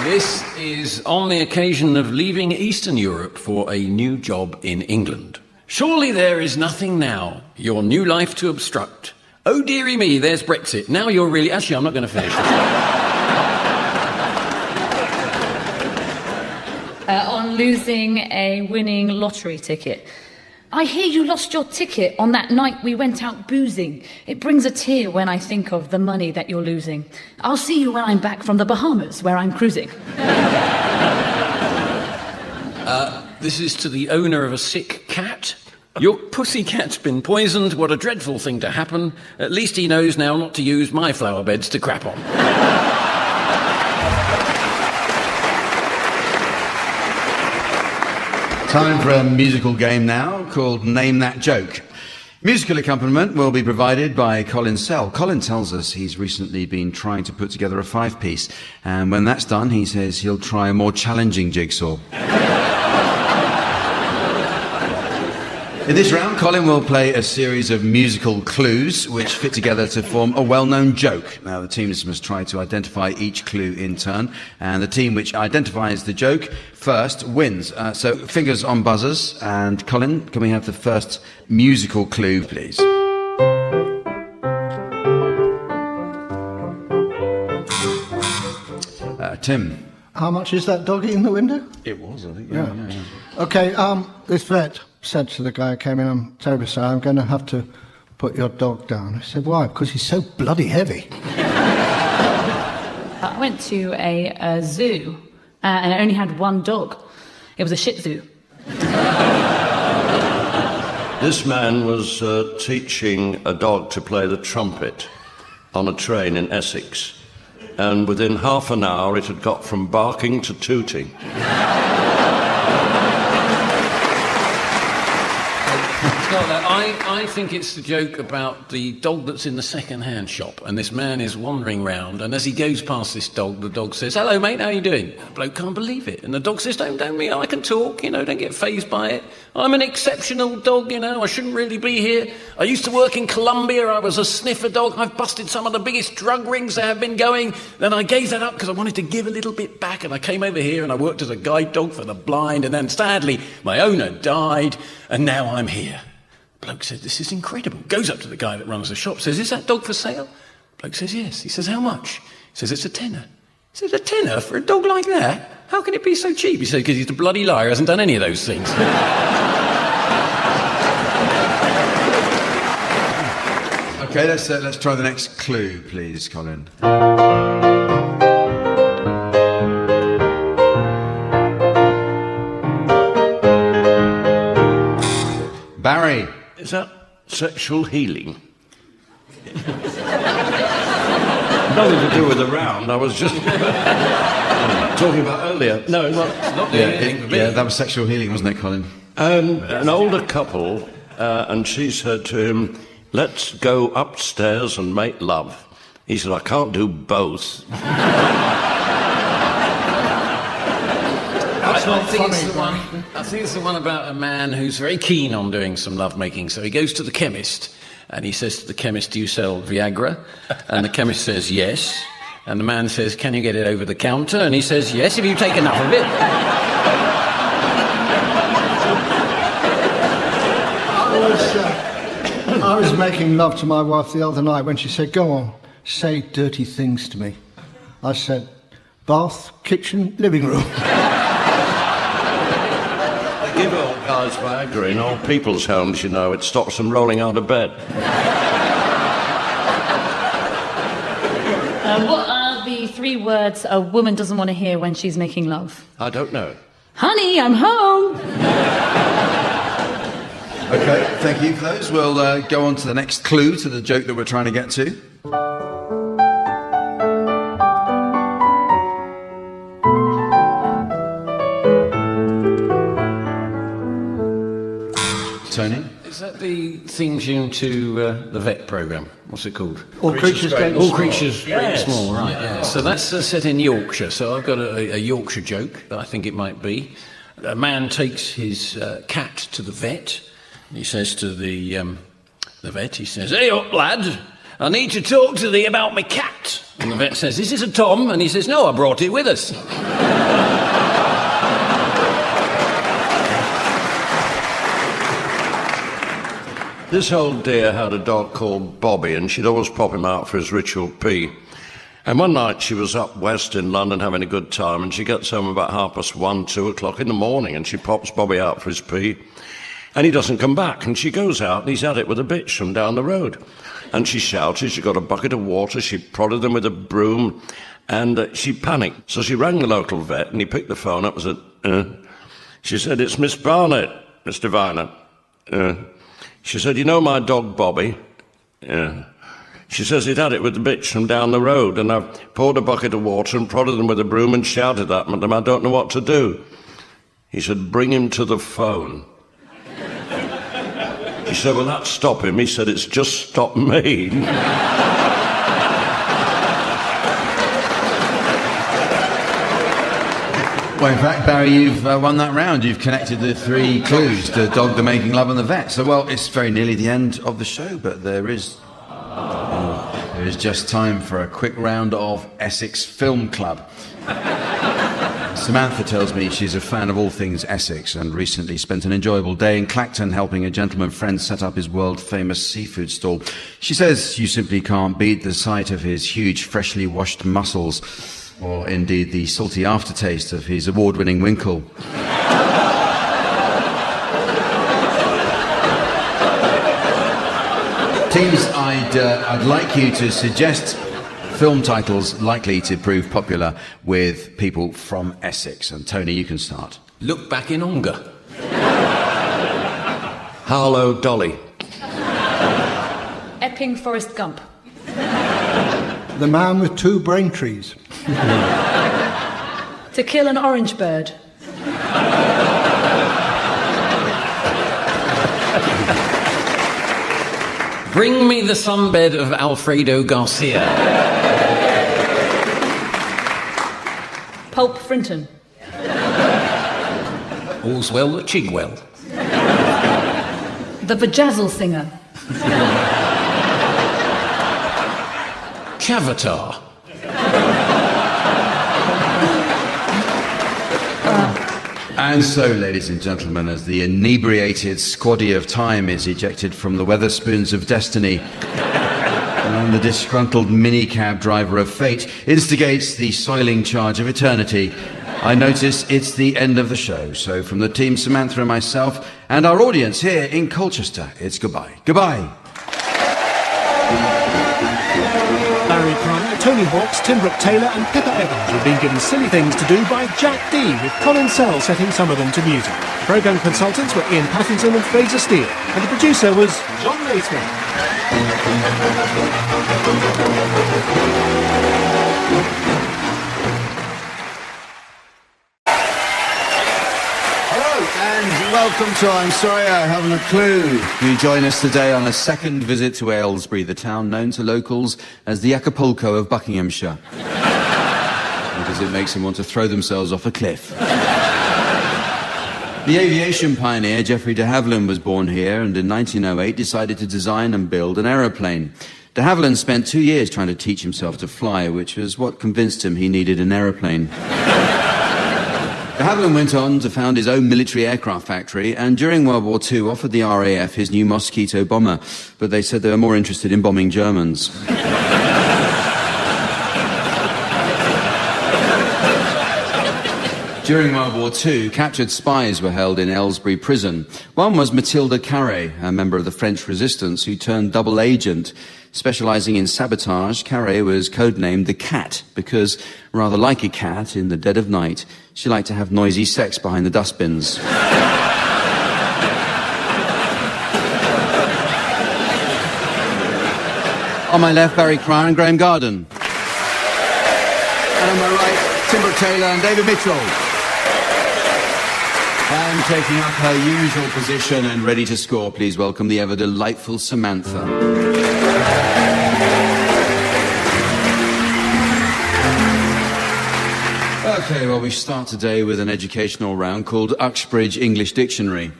This is on the occasion of leaving Eastern Europe for a new job in England. Surely there is nothing now, your new life to obstruct. Oh, dearie me, there's Brexit. Now you're really... Actually, I'm not going to finish this. On losing a winning lottery ticket. I hear you lost your ticket on that night we went out boozing. It brings a tear when I think of the money that you're losing. I'll see you when I'm back from the Bahamas, where I'm cruising. This is to the owner of a sick cat. Your pussycat's been poisoned. What a dreadful thing to happen. At least he knows now not to use my flower beds to crap on. Time for a musical game now called Name That Joke. Musical accompaniment will be provided by Colin Sell. Colin tells us he's recently been trying to put together a 5-piece, and when that's done, he says he'll try a more challenging jigsaw. In this round, Colin will play a series of musical clues which fit together to form a well-known joke. Now, the teams must try to identify each clue in turn, and the team which identifies the joke first wins. So, fingers on buzzers, and Colin, can we have the first musical clue, please? Tim. How much is that doggy in the window? It was, I think. Yeah. Okay, this vet said to the guy who came in, I'm terribly sorry, I'm going to have to put your dog down. I said, why? Because he's so bloody heavy. I went to a zoo and I only had one dog. It was a Shih Tzu. This man was teaching a dog to play the trumpet on a train in Essex, and within half an hour it had got from barking to tooting. I think it's the joke about the dog that's in the second-hand shop, and this man is wandering round, and as he goes past this dog, the dog says, "Hello, mate, how you doing?" The bloke can't believe it, and the dog says, don't me, I can talk, don't get fazed by it. I'm an exceptional dog, I shouldn't really be here. I used to work in Colombia, I was a sniffer dog, I've busted some of the biggest drug rings that have been going. Then I gave that up because I wanted to give a little bit back, and I came over here and I worked as a guide dog for the blind, and then sadly, my owner died, and now I'm here. Bloke says, "This is incredible." Goes up to the guy that runs the shop, says, "Is that dog for sale?" Bloke says, "Yes." He says, "How much?" He says, "It's a tenner." He says, "A tenner for a dog like that? How can it be so cheap?" He says, "Because he's a bloody liar, hasn't done any of those things." Okay, let's try the next clue, please, Colin. Barry. Is that sexual healing? Nothing to do with the round. I was just talking about earlier. No, not that was sexual healing, wasn't it, Colin? An older couple, and she said to him, "Let's go upstairs and make love." He said, "I can't do both." I think it's the one about a man who's very keen on doing some lovemaking. So he goes to the chemist and he says to the chemist, "Do you sell Viagra?" And the chemist says, "Yes." And the man says, "Can you get it over the counter?" And he says, "Yes, if you take enough of it." I was making love to my wife the other night when she said, "Go on, say dirty things to me." I said, "Bath, kitchen, living room." Give old guys Viagra in old people's homes, it stops them rolling out of bed. What are the 3 words a woman doesn't want to hear when she's making love? I don't know. Honey, I'm home. Okay, thank you for those. We'll go on to the next clue to the joke that we're trying to get to. Tony? Is that the theme tune to the vet programme? What's it called? All Creatures Great All Creatures Great Small, right, yeah. So that's set in Yorkshire. So I've got a Yorkshire joke that I think it might be. A man takes his cat to the vet. And he says to the vet, he says, "Hey up, lad, I need to talk to thee about my cat." And the vet says, "Is this a Tom?" And he says, "No, I brought it with us." This old dear had a dog called Bobby, and she'd always pop him out for his ritual pee. And one night she was up west in London having a good time, and she gets home about 1:30, 2 o'clock in the morning, and she pops Bobby out for his pee. And he doesn't come back, and she goes out, and he's at it with a bitch from down the road. And she shouted, she got a bucket of water, she prodded them with a broom, and she panicked. So she rang the local vet, and he picked the phone up and said, She said, "It's Miss Barnett, Mr. Viner." She said, "You know my dog Bobby?" "Yeah." She says, "He'd had it with the bitch from down the road, and I've poured a bucket of water and prodded them with a broom and shouted at them. I don't know what to do." He said, bring him to the phone. He said, will that stop him? He said, it's just stopped me. Well, in fact, Barry, you've won that round. You've connected the 3 clues to Dog, the Making Love and the Vet. So, well, it's very nearly the end of the show, but there is just time for a quick round of Essex Film Club. Samantha tells me she's a fan of all things Essex and recently spent an enjoyable day in Clacton helping a gentleman friend set up his world-famous seafood stall. She says you simply can't beat the sight of his huge, freshly washed mussels, or indeed the salty aftertaste of his award-winning winkle. Teams, I'd like you to suggest film titles likely to prove popular with people from Essex. And Tony, you can start. Look Back in Ongar. Harlow Dolly. Epping Forrest Gump. The Man with 2 Brain Trees. To Kill an Orange Bird. Bring me the sunbed of Alfredo Garcia. Pulp Frinton. All's well at Chigwell. The Vajazzle Singer. Chavatar. And so, ladies and gentlemen, as the inebriated squaddy of time is ejected from the Weatherspoons of destiny, and the disgruntled minicab driver of fate instigates the soiling charge of eternity, I notice it's the end of the show. So from the team, Samantha and myself, and our audience here in Colchester, it's goodbye. Goodbye. Barry Cryer, Tony Hawks, Tim Brooke-Taylor and Pippa Evans have been given silly things to do by Jack Dee, with Colin Sell setting some of them to music. The programme consultants were Ian Pattinson and Fraser Steele, and the producer was John Naismith. And welcome to I'm Sorry I Haven't a Clue. You join us today on a second visit to Aylesbury, the town known to locals as the Acapulco of Buckinghamshire. Because it makes them want to throw themselves off a cliff. The aviation pioneer Geoffrey de Havilland was born here and in 1908 decided to design and build an aeroplane. De Havilland spent 2 years trying to teach himself to fly, which was what convinced him he needed an aeroplane. De Havilland went on to found his own military aircraft factory and during World War II offered the RAF his new Mosquito bomber, but they said they were more interested in bombing Germans. During World War II, captured spies were held in Aylesbury prison. One was Mathilde Carré, a member of the French resistance who turned double agent. Specialising in sabotage, Carré was codenamed the Cat because, rather like a cat in the dead of night, she liked to have noisy sex behind the dustbins. On my left, Barry Cryer and Graham Garden. And on my right, Tim Brooke-Taylor and David Mitchell. And taking up her usual position and ready to score, please welcome the ever delightful Samantha. Okay, well, we start today with an educational round called Uxbridge English Dictionary.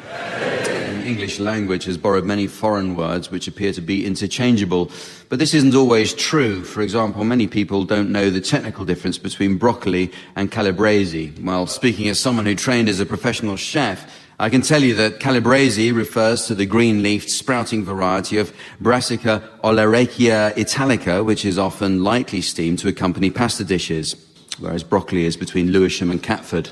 The English language has borrowed many foreign words which appear to be interchangeable, but this isn't always true. For example, many people don't know the technical difference between broccoli and calabrese. Well, speaking as someone who trained as a professional chef, I can tell you that calabrese refers to the green-leafed sprouting variety of Brassica oleracea italica, which is often lightly steamed to accompany pasta dishes, whereas broccoli is between Lewisham and Catford.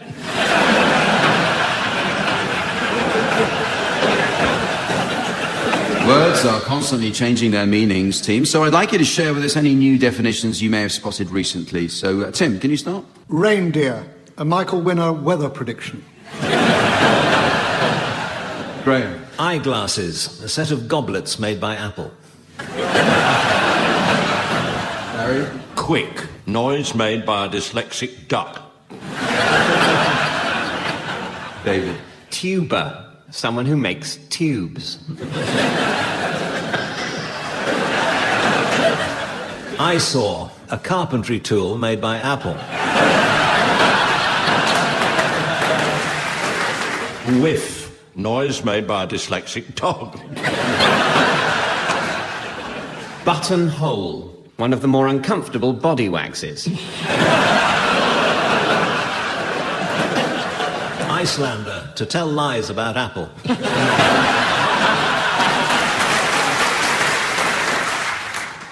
Words are constantly changing their meanings, team, so I'd like you to share with us any new definitions you may have spotted recently. So, Tim, can you start? Reindeer, a Michael Winner weather prediction. Graham. Eyeglasses, a set of goblets made by Apple. Harry. Quick, noise made by a dyslexic duck. David. Tuber. Someone who makes tubes. Eyesore. A carpentry tool made by Apple. Whiff. Noise made by a dyslexic dog. Buttonhole. One of the more uncomfortable body waxes. Icelander. To tell lies about Apple.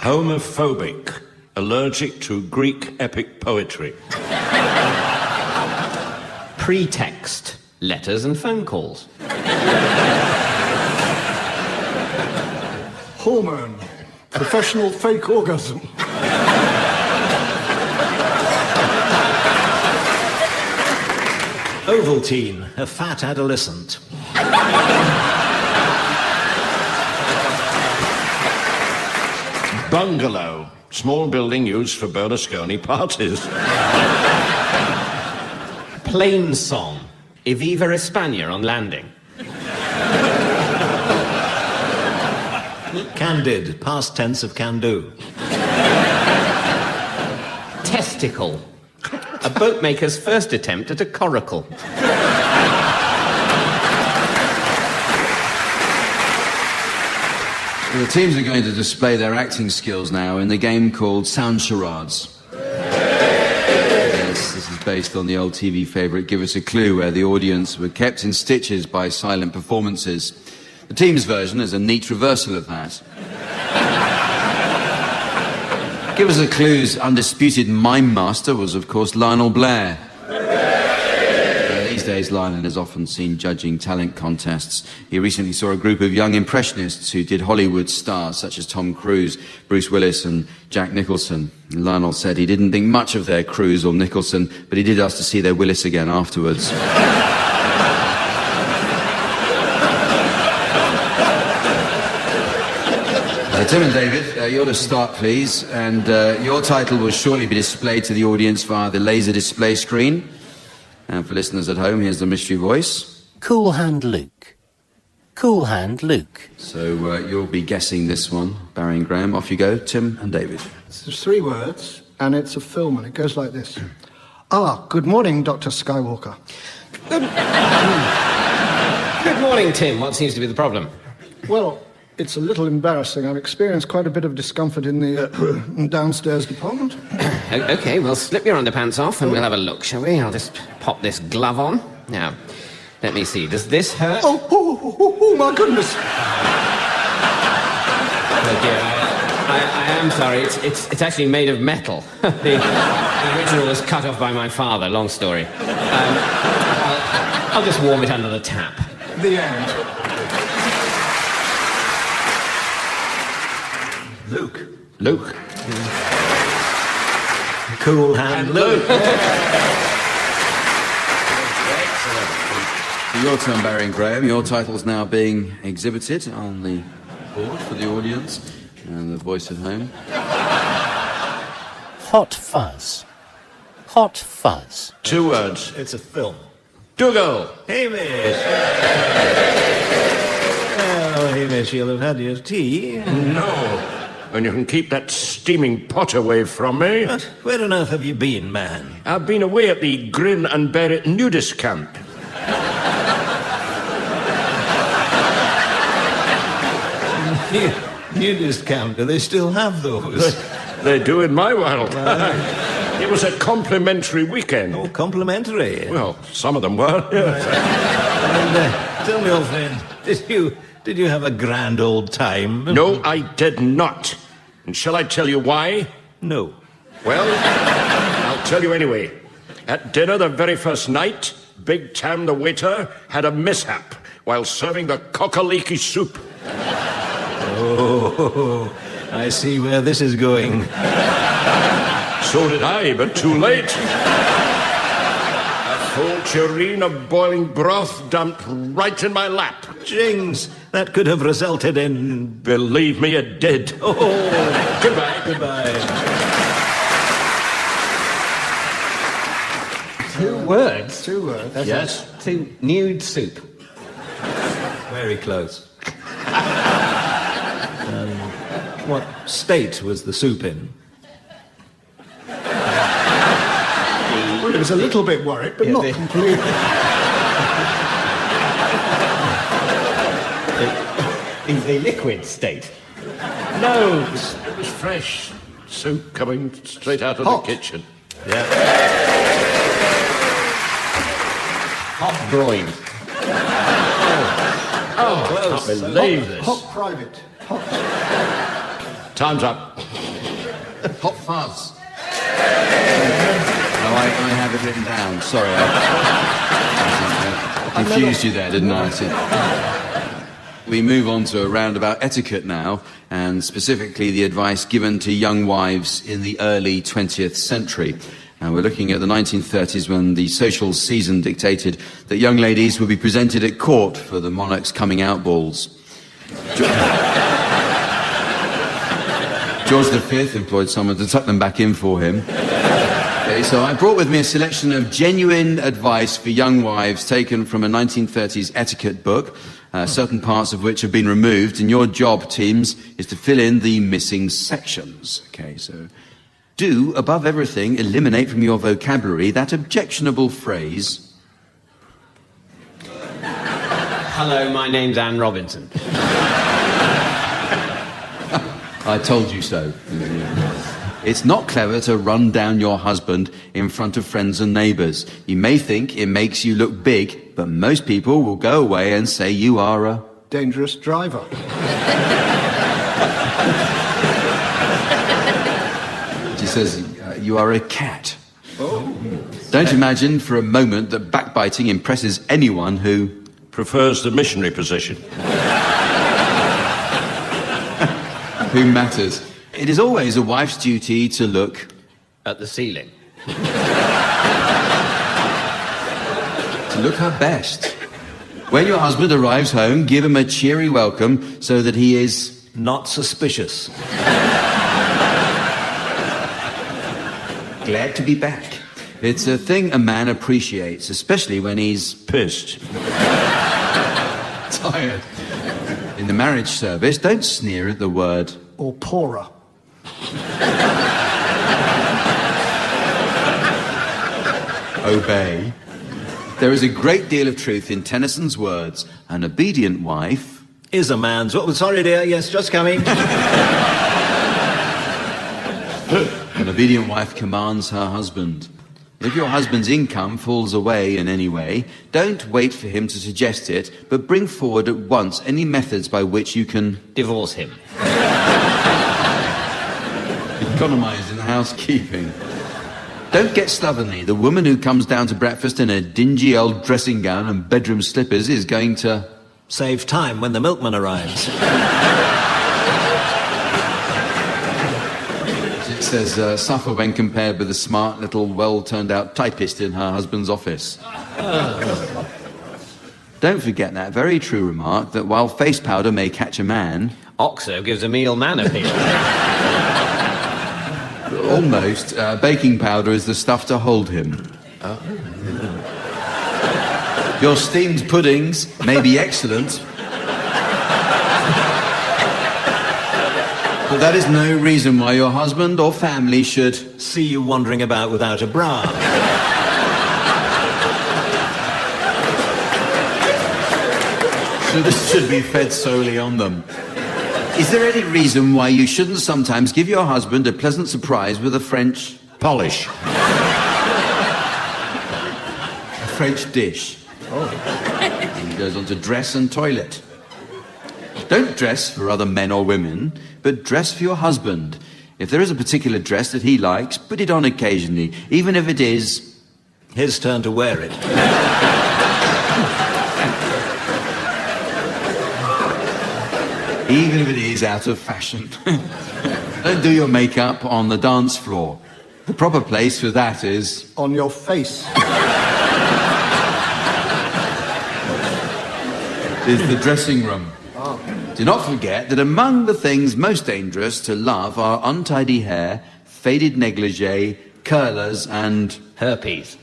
Homophobic. Allergic to Greek epic poetry. Pretext. Letters and phone calls. Hormone. Professional fake orgasm. Ovaltine. A fat adolescent. Bungalow. Small building used for Berlusconi parties. Plain song. Eviva España on landing. Candid. Past tense of can do. Testicle. A boatmaker's first attempt at a coracle. The teams are going to display their acting skills now in the game called Sound Charades. Yes, this is based on the old TV favourite Give Us a Clue, where the audience were kept in stitches by silent performances. The team's version is a neat reversal of that. Give Us a Clue's undisputed mime master was, of course, Lionel Blair. These days, Lionel is often seen judging talent contests. He recently saw a group of young impressionists who did Hollywood stars such as Tom Cruise, Bruce Willis and Jack Nicholson. Lionel said he didn't think much of their Cruise or Nicholson, but he did ask to see their Willis again afterwards. Tim and David, you're to start, please, and your title will shortly be displayed to the audience via the laser display screen. And for listeners at home, here's the mystery voice. Cool Hand Luke. Cool Hand Luke. So you'll be guessing this one, Barry and Graham. Off you go, Tim and David. There's 3 words, and it's a film, and it goes like this. Good morning, Dr. Skywalker. Good morning, Tim. What seems to be the problem? Well, it's a little embarrassing. I've experienced quite a bit of discomfort in the downstairs department. Okay, well, slip your underpants off and we'll have a look, shall we? I'll just pop this glove on. Now, let me see. Does this hurt? Oh, my goodness. Oh, dear. I am sorry. It's actually made of metal. The original was cut off by my father. Long story. I'll just warm it under the tap. The end. Luke. Cool Hand Luke. Your turn, Barry and Graham. Your title's now being exhibited on the board for the audience and the voice at home. Hot Fuzz. Hot Fuzz. 2 words. It's a film. Dougal. Hamish. Well, Hamish, you'll have had your tea. No. And you can keep that steaming pot away from me. But where on earth have you been, man? I've been away at the Grin and Bear It nudist camp. Nudist camp, do they still have those? They do in my world. It was a complimentary weekend. Oh, complimentary? Well, some of them were. And, tell me, old friend, did you have a grand old time? No, I did not. And shall I tell you why? No. Well, I'll tell you anyway. At dinner the very first night, Big Tam the waiter had a mishap while serving the cock-a-leaky soup. Oh, I see where this is going. So did I, but too late. A full tureen of boiling broth dumped right in my lap. Jings, that could have resulted in... Believe me, it did. Oh, goodbye. Goodbye. 2 words? 2 words. Yes. To nude soup. Very close. What state was the soup in? Well, it was a little bit worried, but not completely. In the liquid state? No, it was fresh. Soup coming straight out of the kitchen. Yeah. Hot groin. Oh, I can't believe this. Hot private. Hot. Time's up. Hot fuzz. No, I have it written down. Sorry, I confused you there, didn't I? We move on to a round about etiquette now, and specifically the advice given to young wives in the early 20th century. And we're looking at the 1930s when the social season dictated that young ladies would be presented at court for the monarch's coming out balls. George V employed someone to tuck them back in for him. Okay, so I brought with me a selection of genuine advice for young wives taken from a 1930s etiquette book, certain parts of which have been removed, and your job, teams, is to fill in the missing sections. Okay, so do, above everything, eliminate from your vocabulary that objectionable phrase. Hello, my name's Anne Robinson. I told you so. It's not clever to run down your husband in front of friends and neighbours. You may think it makes you look big, but most people will go away and say you are a dangerous driver. She says you are a cat. Oh. Don't imagine for a moment that backbiting impresses anyone who prefers the missionary position. Who matters. It is always a wife's duty to look at the ceiling. To look her best. When your husband arrives home, give him a cheery welcome so that he is not suspicious. Glad to be back. It's a thing a man appreciates, especially when he's pissed. Tired. In the marriage service, don't sneer at the word or poorer. Obey. There is a great deal of truth in Tennyson's words. An obedient wife is a man's... Oh, sorry, dear. Yes, just coming. An obedient wife commands her husband. If your husband's income falls away in any way, don't wait for him to suggest it, but bring forward at once any methods by which you can divorce him. Economise in housekeeping. Don't get slovenly. The woman who comes down to breakfast in a dingy old dressing gown and bedroom slippers is going to save time when the milkman arrives. It says, suffer when compared with the smart little well-turned-out typist in her husband's office. Don't forget that very true remark that while face powder may catch a man... Oxo gives a meal man appeal. Almost. Baking powder is the stuff to hold him. Your steamed puddings may be excellent, but that is no reason why your husband or family should see you wandering about without a bra. So this should be fed solely on them. Is there any reason why you shouldn't sometimes give your husband a pleasant surprise with a French polish? A French dish. Oh. And he goes on to dress and toilet. Don't dress for other men or women, but dress for your husband. If there is a particular dress that he likes, put it on occasionally, even if it is his turn to wear it. Even if it is out of fashion. Don't do your makeup on the dance floor. The proper place for that is on your face. Is the dressing room. Oh. Do not forget that among the things most dangerous to love are untidy hair, faded negligee, curlers, and Herpes.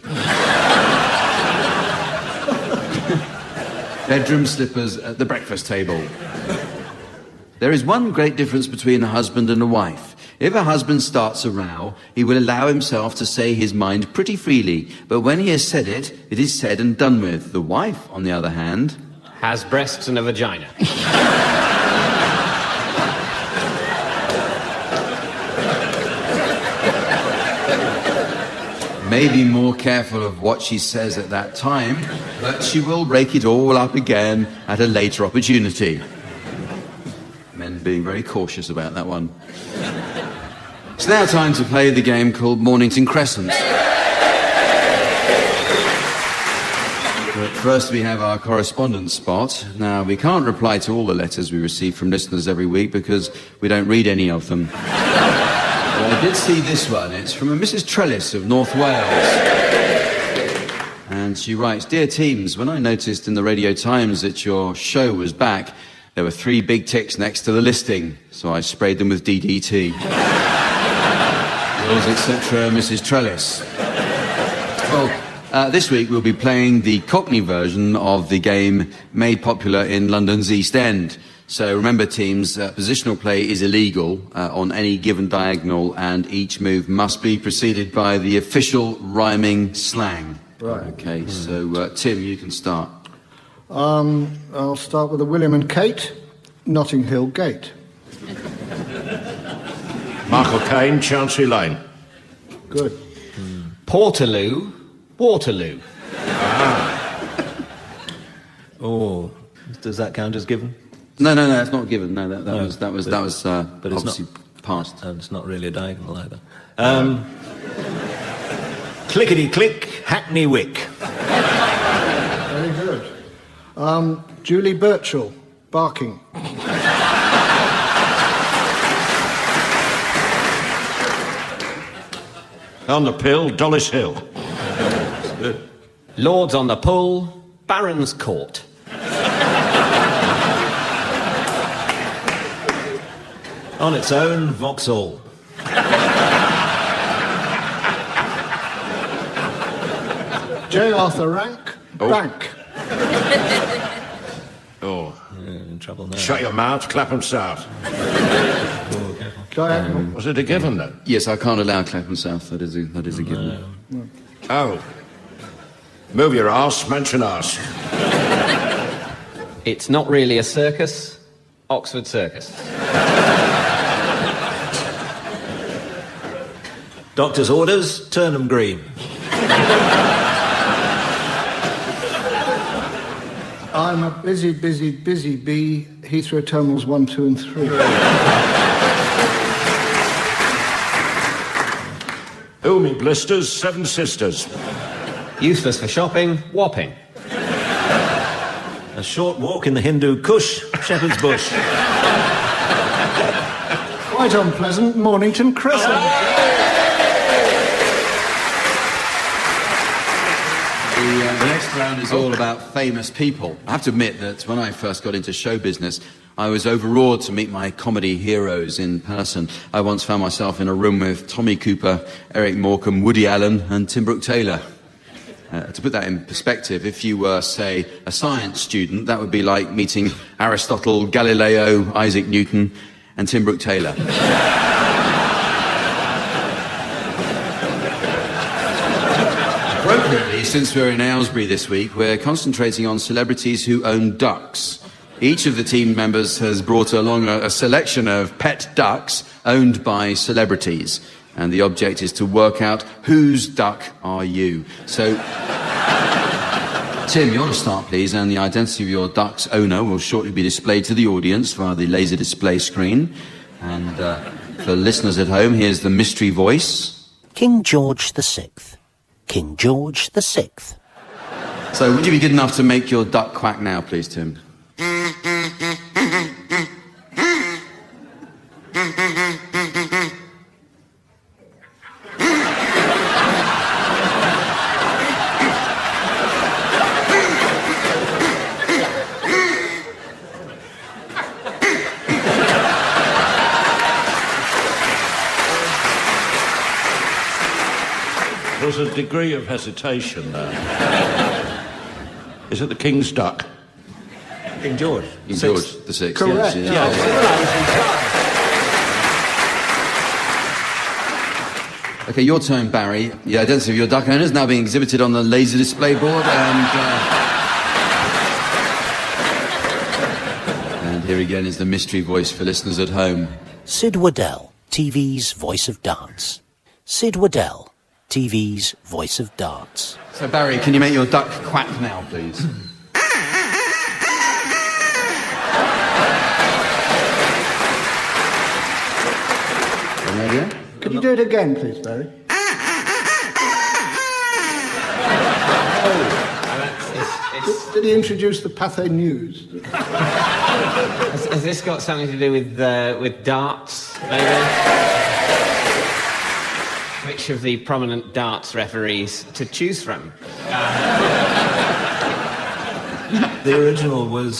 Bedroom slippers at the breakfast table. There is one great difference between a husband and a wife. If a husband starts a row, he will allow himself to say his mind pretty freely, but when he has said it, it is said and done with. The wife, on the other hand, has breasts and a vagina. may be more careful of what she says at that time, but she will break it all up again at a later opportunity. Men being very cautious about that one. It's now time to play the game called Mornington Crescent. But first we have our correspondence spot. Now, we can't reply to all the letters we receive from listeners every week because we don't read any of them. Well, I did see this one. It's from a Mrs. Trellis of North Wales. And she writes, "Dear teams, when I noticed in the Radio Times that your show was back, there were 3 big ticks next to the listing, so I sprayed them with DDT. Yours, etc., Mrs. Trellis." Well, this week we'll be playing the Cockney version of the game made popular in London's East End. So remember, teams, positional play is illegal on any given diagonal, and each move must be preceded by the official rhyming slang. Right. Okay, so Tim, you can start. I'll start with the William and Kate, Notting Hill Gate. Michael Caine, Chancery Lane. Good. Portaloo, Waterloo. Oh, does that count as given? No, it's not given. No, that was but it's obviously past. And it's not really a diagonal either. Clickety-click, Hackney Wick. Very good. Julie Birchall, Barking. On the Pill, Dulwich Hill. Lords on the Pull, Barons Court. On its own, Vauxhall. J. Arthur Rank, Rank. Oh. In trouble now. Shut your mouth, Clapham South. Was it a given, then? Yes, I can't allow Clapham South. That is a given. No. Oh. Move your arse, mention arse. It's not really a circus, Oxford Circus. Doctor's orders, Turnham Green. I'm a busy bee, Heathrow Terminals 1, 2 and 3. Umi Blisters, Seven Sisters. Useless for shopping, Wapping. A short walk in the Hindu Kush, Shepherd's Bush. Quite unpleasant, Mornington Crescent. The next round is all about famous people. I have to admit that when I first got into show business, I was overawed to meet my comedy heroes in person. I once found myself in a room with Tommy Cooper, Eric Morecambe, Woody Allen and Tim Brooke Taylor. To put that in perspective, if you were, say, a science student, that would be like meeting Aristotle, Galileo, Isaac Newton and Tim Brooke Taylor. Appropriately, since we're in Aylesbury this week, we're concentrating on celebrities who own ducks. Each of the team members has brought along a selection of pet ducks owned by celebrities. And the object is to work out whose duck are you. So, Tim, you want to start, please, and the identity of your duck's owner will shortly be displayed to the audience via the laser display screen. And for listeners at home, here's the mystery voice. King George VI. King George VI. So, would you be good enough to make your duck quack now, please, Tim? There was a degree of hesitation there. Is it the King's Duck? King George. King George the Sixth. Correct. Yes. Okay, your turn, Barry. The identity of your duck owner is now being exhibited on the laser display board, and here again is the mystery voice for listeners at home. Sid Waddell, TV's voice of dance. Sid Waddell, TV's voice of dance. So, Barry, can you make your duck quack now, please? Could you do it again, please, Barry? Did he introduce the Pathé News? Has this got something to do with darts, maybe? Which of the prominent darts referees to choose from? The original was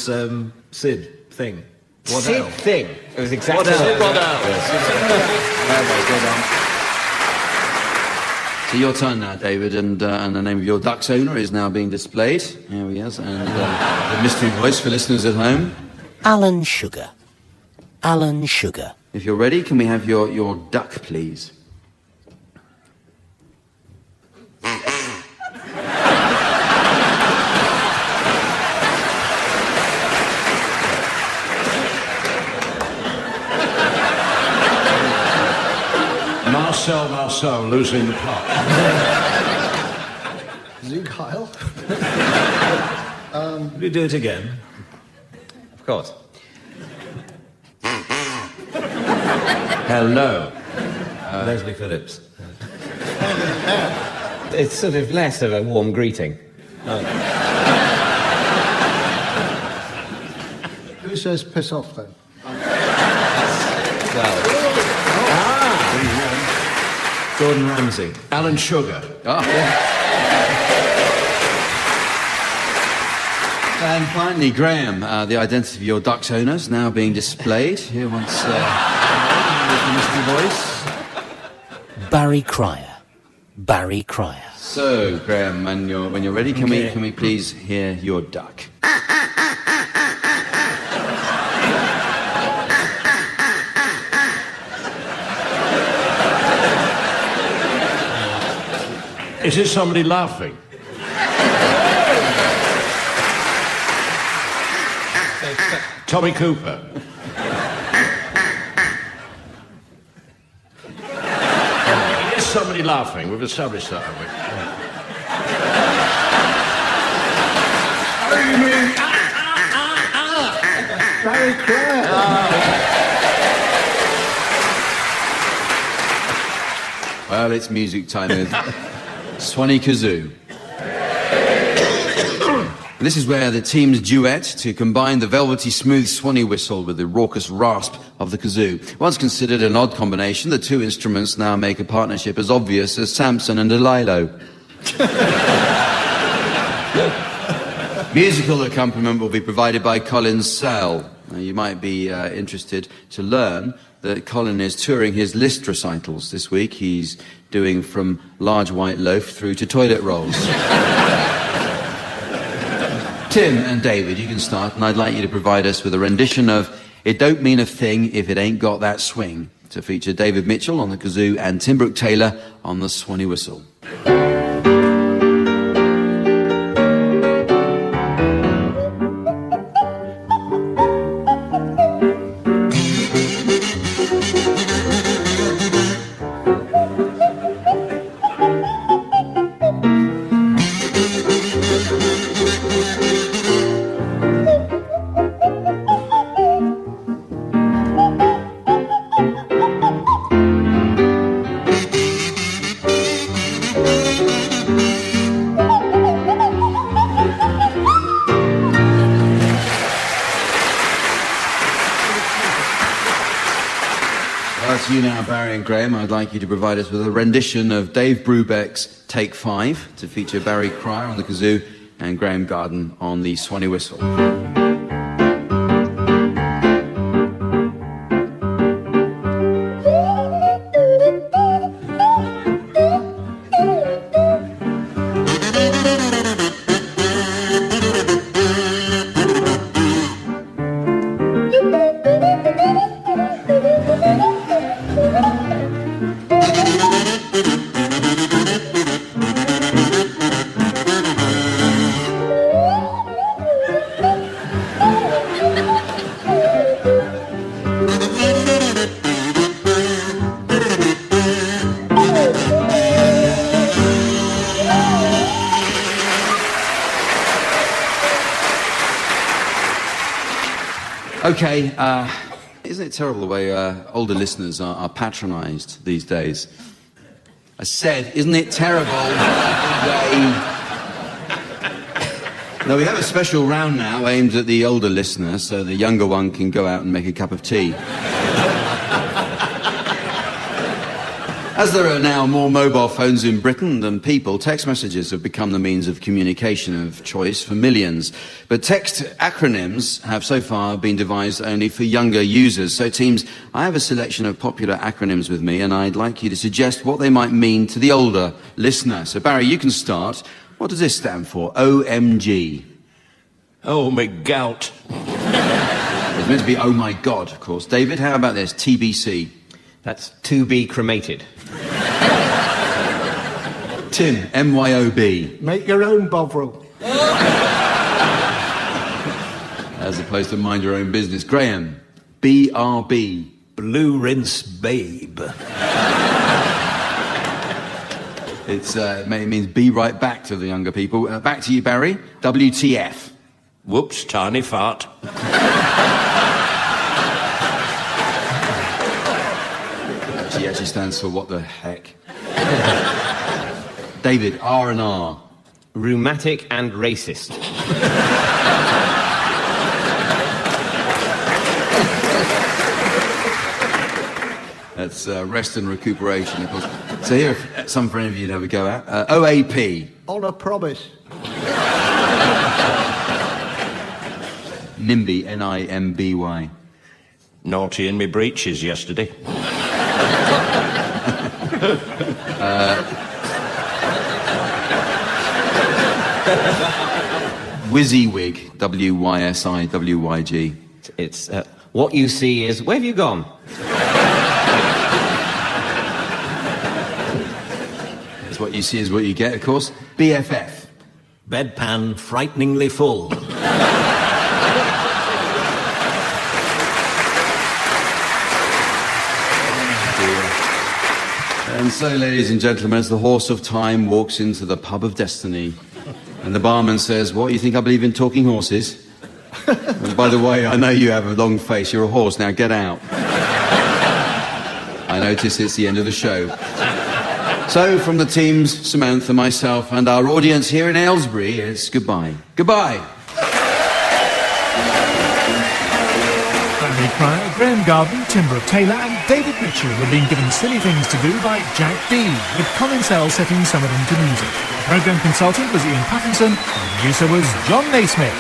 Sid Thing. Waddell. Sid Thing. It was exactly Waddell. Waddell. So your turn now, David, and the name of your duck's owner is now being displayed. Here he is, and the mystery voice for listeners at home. Alan Sugar. Alan Sugar. If you're ready, can we have your duck, please? Marcel, losing the plot. Sieg Heil? Will you do it again? Of course. Hello. Leslie Phillips. It's sort of less of a warm greeting. Who says piss off, then? Well, Gordon Ramsay. Alan Sugar. And finally, Graham, the identity of your duck's owner is now being displayed. Here once the mystery voice. Barry Cryer. Barry Cryer. So, Graham, when you're ready, can we please hear your duck? Is it somebody laughing? Tommy Cooper. Is somebody laughing? We've established that, haven't we? Barry Cryer. Well, it's music time with Swanee Kazoo. This is where the teams duet to combine the velvety smooth Swanee whistle with the raucous rasp of the kazoo. Once considered an odd combination, the two instruments now make a partnership as obvious as Samson and Delilah. Musical accompaniment will be provided by Colin Sell. Now, you might be interested to learn that Colin is touring his Liszt recitals this week. He's doing from Large White Loaf through to Toilet Rolls. Tim and David, you can start, and I'd like you to provide us with a rendition of It Don't Mean a Thing If It Ain't Got That Swing, to feature David Mitchell on the kazoo and Tim Brooke Taylor on the Swanee whistle. To you now, Barry and Graham, I'd like you to provide us with a rendition of Dave Brubeck's Take 5 to feature Barry Cryer on the kazoo and Graham Garden on the Swanee whistle. Okay, isn't it terrible the way older listeners are patronised these days? I said, isn't it terrible the way... Now, we have a special round now aimed at the older listener, so the younger one can go out and make a cup of tea. As there are now more mobile phones in Britain than people, text messages have become the means of communication of choice for millions. But text acronyms have so far been devised only for younger users. So, teams, I have a selection of popular acronyms with me, and I'd like you to suggest what they might mean to the older listener. So, Barry, you can start. What does this stand for? OMG. Oh, my gout. It's meant to be oh my God, of course. David, how about this? TBC. That's to be cremated. Tim, MYOB. Make your own Bovril. As opposed to mind your own business. Graham, BRB. Blue Rinse Babe. It means be right back to the younger people. Back to you, Barry. WTF. Whoops, tiny fart. She actually stands for what the heck. David, R&R. Rheumatic and racist. That's rest and recuperation, of course. So here are some for any of you to have a go at. OAP. On a promise. NIMBY, NIMBY. Naughty in me breeches yesterday. WYSIWYG, WYSIWYG. It's what you see is, where have you gone? That's what you see is what you get, of course. BFF. Bedpan frighteningly full. And so, ladies and gentlemen, as the horse of time walks into the pub of destiny, and the barman says, "What, you think I believe in talking horses?" And by the way, I know you have a long face. You're a horse. Now get out. I notice it's the end of the show. So, from the teams, Samantha, myself, and our audience here in Aylesbury, it's goodbye. Goodbye. Barry Cryer, Graham Garden, Tim Brooke-Taylor and David Mitchell were being given silly things to do by Jack Dee, with Colin Sell setting some of them to music. The programme consultant was Ian Pattinson, and the producer was John Naismith.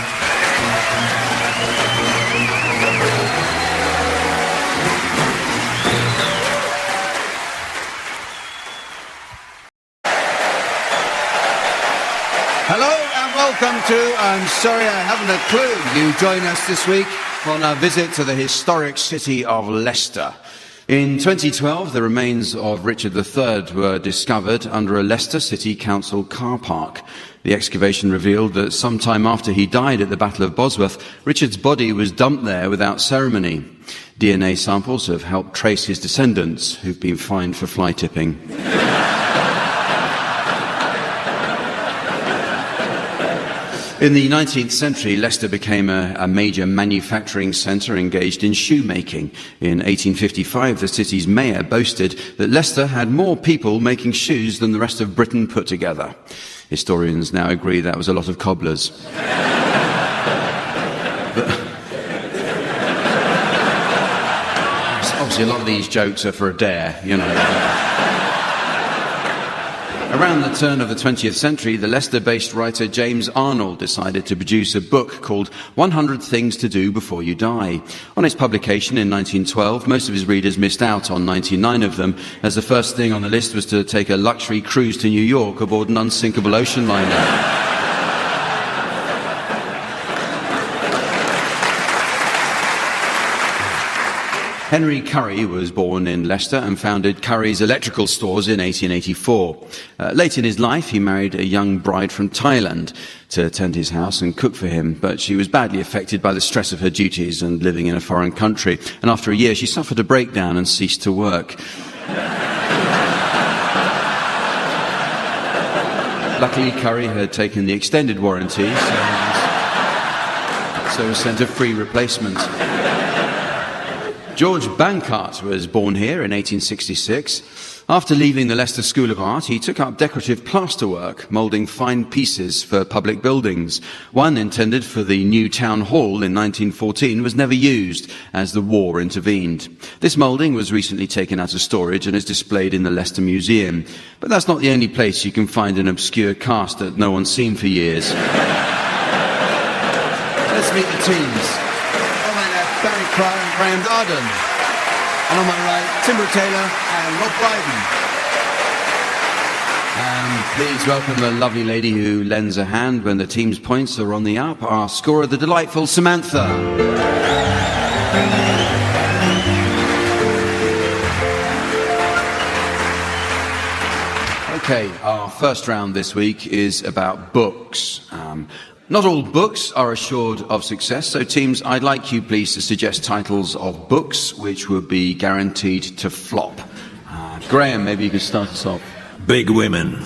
Hello and welcome to I'm Sorry I Haven't a Clue. You join us this week on our visit to the historic city of Leicester. In 2012, the remains of Richard III were discovered under a Leicester City Council car park. The excavation revealed that sometime after he died at the Battle of Bosworth, Richard's body was dumped there without ceremony. DNA samples have helped trace his descendants, who've been fined for fly tipping. In the 19th century, Leicester became a major manufacturing centre engaged in shoemaking. In 1855, the city's mayor boasted that Leicester had more people making shoes than the rest of Britain put together. Historians now agree that was a lot of cobblers. But obviously, a lot of these jokes are for a dare, you know. Around the turn of the 20th century, the Leicester-based writer James Arnold decided to produce a book called 100 Things to Do Before You Die. On its publication in 1912, most of his readers missed out on 99 of them, as the first thing on the list was to take a luxury cruise to New York aboard an unsinkable ocean liner. Henry Curry was born in Leicester and founded Curry's Electrical Stores in 1884. Late in his life, he married a young bride from Thailand to tend his house and cook for him, but she was badly affected by the stress of her duties and living in a foreign country, and after a year she suffered a breakdown and ceased to work. Luckily, Curry had taken the extended warranty, so was sent a free replacement. George Bankart was born here in 1866. After leaving the Leicester School of Art, he took up decorative plasterwork, moulding fine pieces for public buildings. One intended for the new town hall in 1914 was never used as the war intervened. This moulding was recently taken out of storage and is displayed in the Leicester Museum. But that's not the only place you can find an obscure cast that no one's seen for years. Let's meet the teams. On my left, Barry Cryer and Graham Garden. And on my right, Timber Taylor and Rob Brydon. And please welcome the lovely lady who lends a hand when the team's points are on the up, our scorer, the delightful Samantha. Okay, our first round this week is about books. Not all books are assured of success, so teams, I'd like you please to suggest titles of books which would be guaranteed to flop. Graham, maybe you could start us off. Big Women.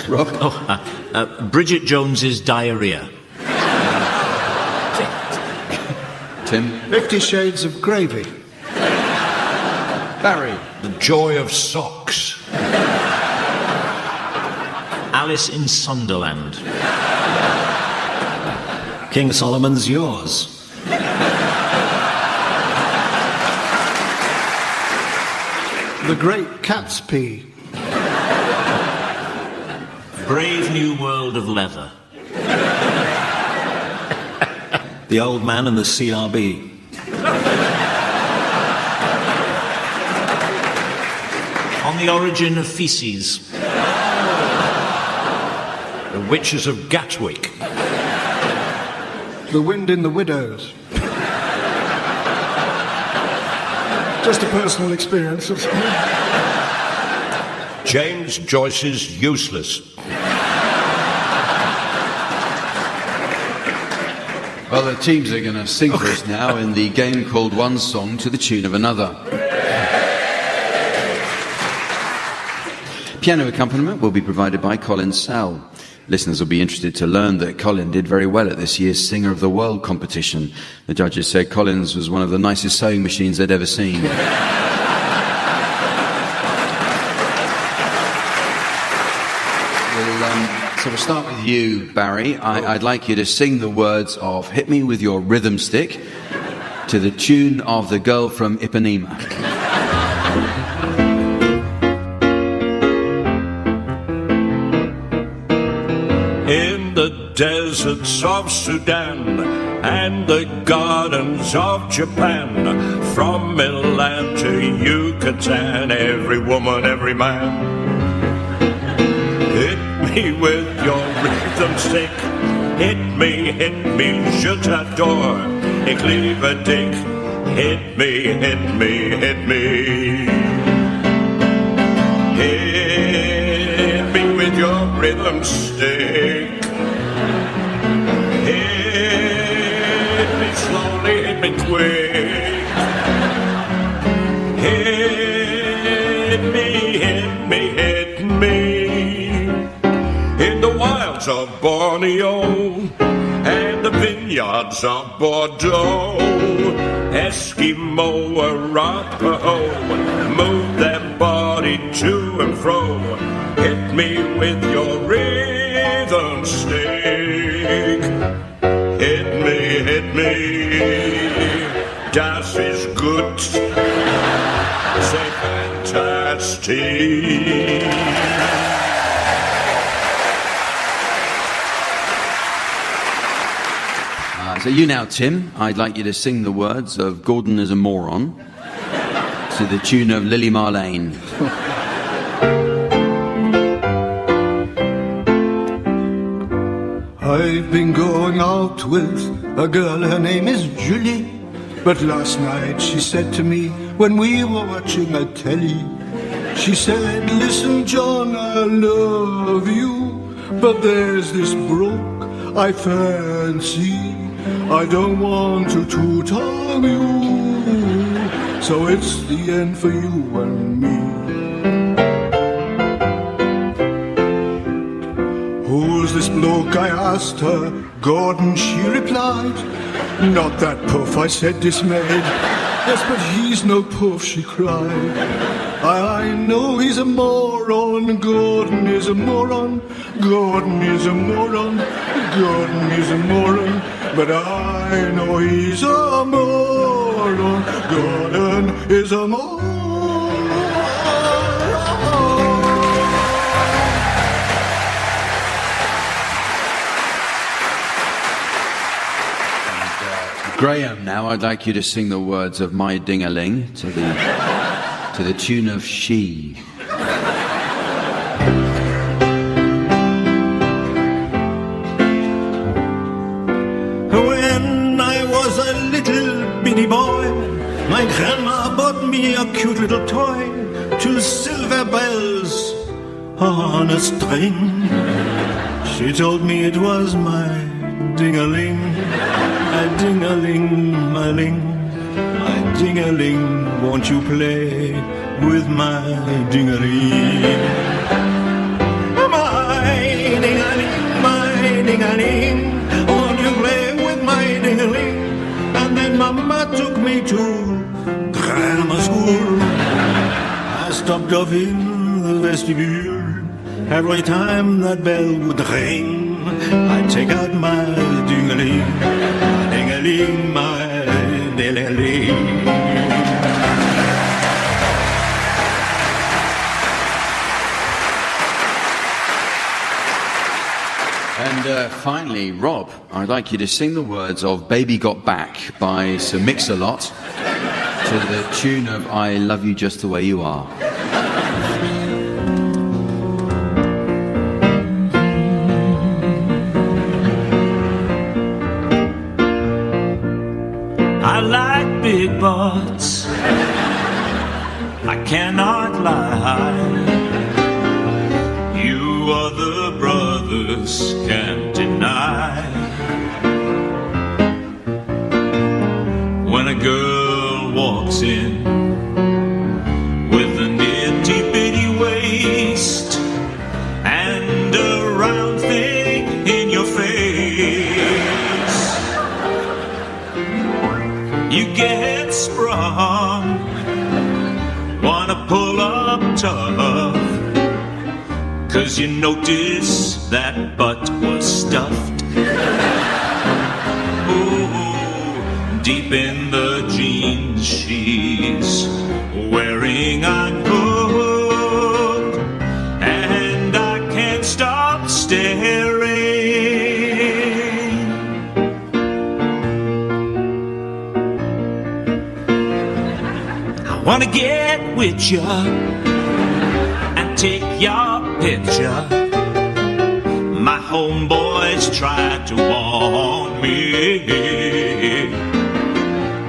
Rob? Bridget Jones's Diarrhea. Tim? 50 Shades of Gravy. Barry? The Joy of Socks. Alice in Sunderland. King Solomon's Yours. The Great Catsby. Brave New World of Leather. The Old Man and the CRB. On the Origin of Feces. The Witches of Gatwick. The Wind in the Widows. Just a personal experience. James Joyce's Useless. Well, the teams are going to sing for us now in the game called One Song to the Tune of Another. Piano accompaniment will be provided by Colin Sell. Listeners will be interested to learn that Colin did very well at this year's Singer of the World competition. The judges said Colin's was one of the nicest sewing machines they'd ever seen. So we'll start with you, Barry. I'd like you to sing the words of Hit Me With Your Rhythm Stick to the tune of The Girl from Ipanema. In the deserts of Sudan and the gardens of Japan, from Milan to Yucatan, every woman, every man. Hit me with your rhythm stick. Hit me, je t'adore. Ik liebe dich. Hit me, hit me, hit me. Hit me with your rhythm stick. Hit me slowly, hit me quick. Hit me, hit me, hit me. Of Borneo and the vineyards of Bordeaux, Eskimo, Arapaho, move their body to and fro. Hit me with your rhythm stick. Hit me, das ist gut, say fantastic. So you now, Tim, I'd like you to sing the words of Gordon is a Moron to the tune of Lily Marlene. I've been going out with a girl, her name is Julie. But last night she said to me, when we were watching a telly, she said, listen John, I love you, but there's this broke I fancy. I don't want to toot on you, so it's the end for you and me. Who's the this bloke, I asked her. Gordon, she replied. Not that puff, I said dismayed. Yes, but he's no puff, she cried. I know he's a moron. Gordon is a moron. Gordon is a moron. Gordon is a moron. But I know he's a moron. Gordon is a moron. Graham, now I'd like you to sing the words of My Ding-a-Ling to the tune of She. When I was a little bitty boy, my grandma bought me a cute little toy, 2 silver bells on a string. She told me it was my ding-a-ling, a ding-a-ling-a-ling, my ding-a-ling, won't you play with my ding-a-ling? My ding-a-ling, won't you play with my ding-a-ling? And then Mama took me to grammar school. I stopped off in the vestibule. Every time that bell would ring, I'd take out my ding-a-ling, my ding-a-ling, my ding-a-ling. And finally, Rob, I'd like you to sing the words of Baby Got Back by Sir Mix-a-Lot to the tune of I Love You Just the Way You Are. I like big butts, I cannot lie. You other brothers can't deny. When a girl walks in with a nitty-bitty waist and a round thing in your face, you get sprung, wanna pull up tough, 'cause you notice that butt was stuffed. Ooh, deep in the jeans she's wearing, I'm hooked, and I can't stop staring. I wanna get with ya and take your picture. My homeboys tried to warn me.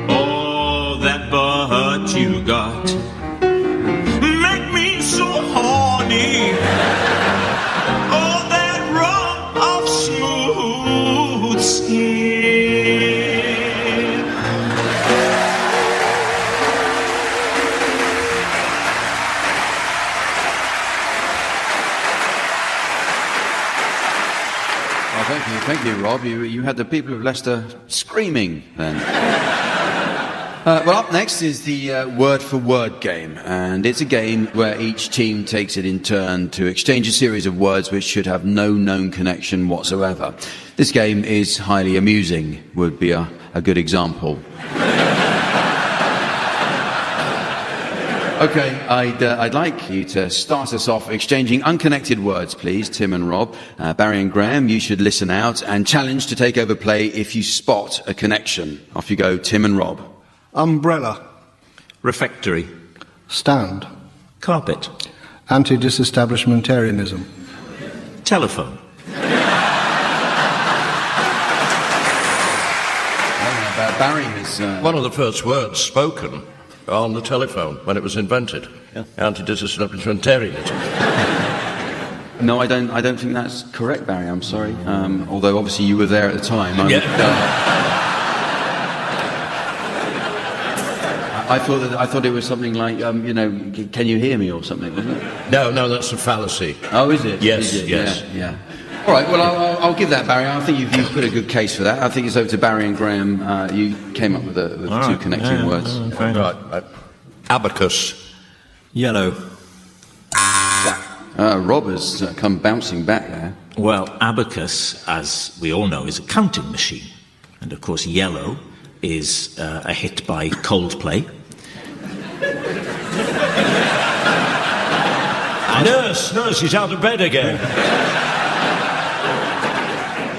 Oh, that butt you got make me so horny. Oh, that rump of smooth skin. Thank you, Rob. You had the people of Leicester screaming then. Well, up next is the word-for-word game, and it's a game where each team takes it in turn to exchange a series of words which should have no known connection whatsoever. This game is highly amusing, would be a good example. Okay, I'd like you to start us off exchanging unconnected words, please, Tim and Rob. Barry and Graham, you should listen out and challenge to take over play if you spot a connection. Off you go, Tim and Rob. Umbrella. Refectory. Stand. Carpet. Anti-disestablishmentarianism. Telephone. Barry is... One of the first words spoken on the telephone when it was invented. Yeah. Anti-disestablishmentarianism. No, I don't think that's correct, Barry. I'm sorry. Although obviously you were there at the time. I thought it was something like, can you hear me or something, wasn't it? No, that's a fallacy. Oh, is it? Yes, is it? yes. Yeah. All right, well, I'll give that, Barry. I think you've put a good case for that. I think it's over to Barry and Graham. You came up with two connecting words. Right. Abacus. Yellow. Rob has come bouncing back there. Well, abacus, as we all know, is a counting machine. And, of course, yellow is a hit by Coldplay. Nurse, he's out of bed again.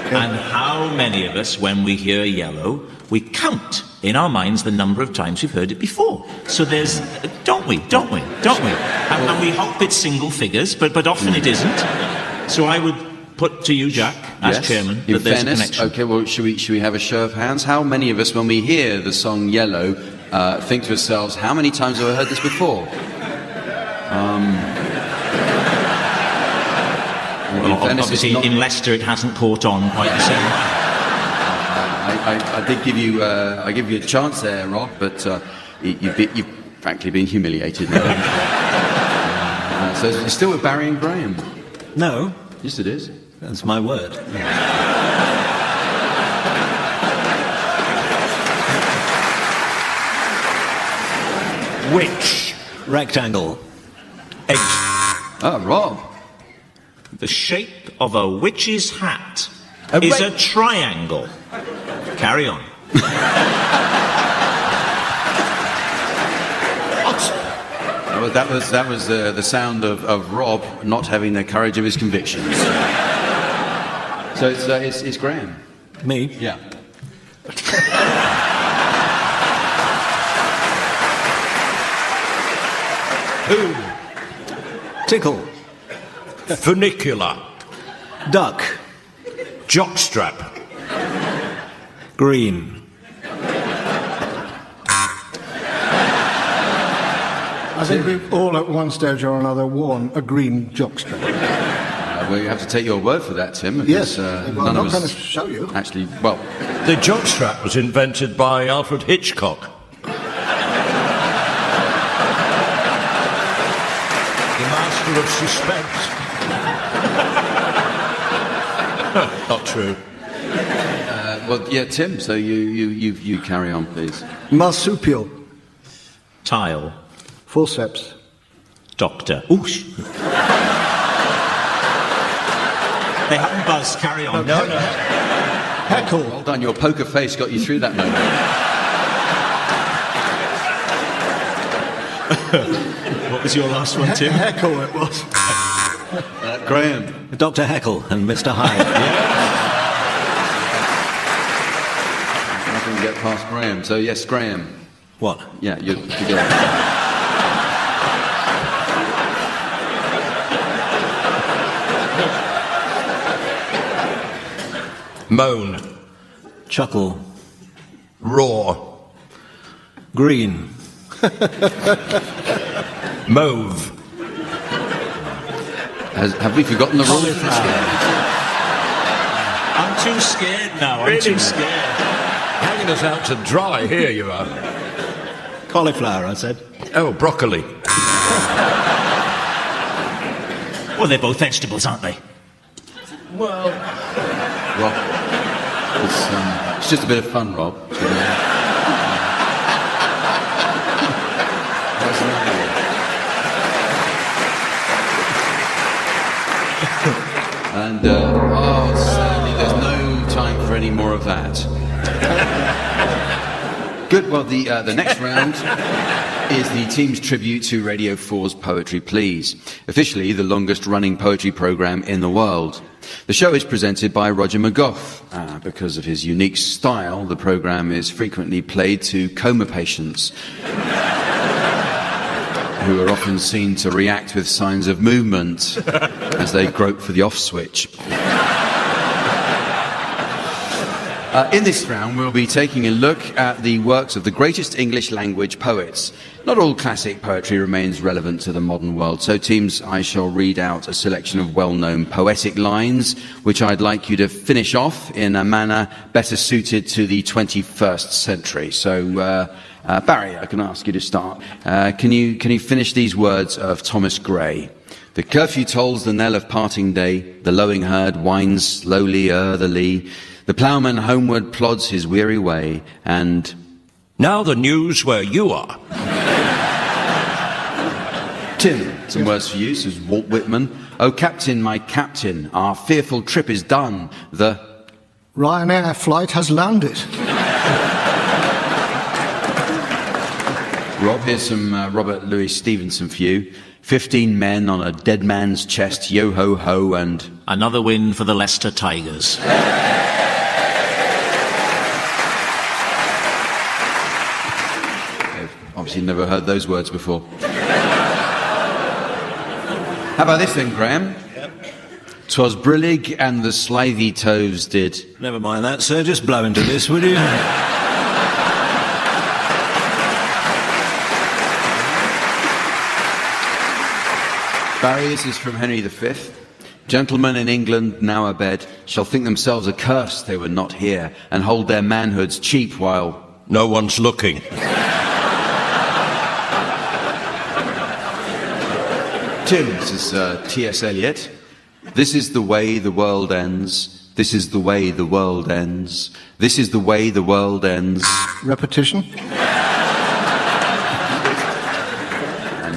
And how many of us, when we hear yellow, we count in our minds the number of times we've heard it before? So there's... Don't we? And we hope it's single figures, but often it isn't. So I would put to you, Jack, as chairman, that there's a connection. Okay, well, should we have a show of hands? How many of us, when we hear the song Yellow, think to ourselves, how many times have I heard this before? Obviously, in Leicester, it hasn't caught on quite the same. I did give you a chance there, Rob, but you've frankly been humiliated now. So it's still with Barry and Graham. No. Yes, it is. That's my word. Witch. Rectangle. Egg. Rob. The shape of a witch's hat is a triangle. Carry on. What? That was the sound of Rob not having the courage of his convictions. So it's Graham. Me? Yeah. Who? Tickle. Funicular. Duck. Jockstrap. Green. I think we've all at one stage or another worn a green jockstrap. Well, you have to take your word for that, Tim. Yes, Because, well, I'm not going to show you. Actually, well... The jockstrap was invented by Alfred Hitchcock. The master of suspense. Not true. Well, yeah, Tim, so you carry on, please. Marsupial. Tile. Forceps. Doctor. Oosh. They haven't buzzed. Carry on. No. Heckle. Well done, your poker face got you through that moment. What was your last one, Tim? Heckle it was. Graham. Dr. Heckle and Mr. Hyde. Nothing to get past Graham. So, yes, Graham. What? Yeah, you go. Moan. Chuckle. Roar. Green. Mauve. Have we forgotten the rules? I'm too scared now. I'm too scared. Hanging us out to dry, here you are. Cauliflower, I said. Oh, broccoli. Well, they're both vegetables, aren't they? Well... Rob, it's just a bit of fun, Rob. And, sadly, there's no time for any more of that. Good, well, the next round is the team's tribute to Radio 4's Poetry Please, officially the longest-running poetry programme in the world. The show is presented by Roger McGough. Because of his unique style, the programme is frequently played to coma patients, who are often seen to react with signs of movement as they grope for the off switch. In this round, we'll be taking a look at the works of the greatest English language poets. Not all classic poetry remains relevant to the modern world, so teams, I shall read out a selection of well-known poetic lines, which I'd like you to finish off in a manner better suited to the 21st century. So, Barry, I can ask you to start. Can you finish these words of Thomas Gray? The curfew tolls the knell of parting day, the lowing herd winds slowly o'er the lea, the ploughman homeward plods his weary way, and... Now the news where you are. Tim, some words for you. This is Walt Whitman. Oh, Captain, my Captain, our fearful trip is done. The Ryanair flight has landed. Rob, here's some Robert Louis Stevenson for you. 15 men on a dead man's chest, yo-ho-ho, and... Another win for the Leicester Tigers. I've obviously never heard those words before. How about this then, Graham? Yep. 'Twas brillig and the slithy toves did... Never mind that, sir. Just blow into this, will you? Barry, this is from Henry V. Gentlemen in England now abed shall think themselves accursed they were not here, and hold their manhoods cheap while no one's looking. Tim, this is T.S. Eliot. This is the way the world ends. This is the way the world ends. This is the way the world ends. Repetition.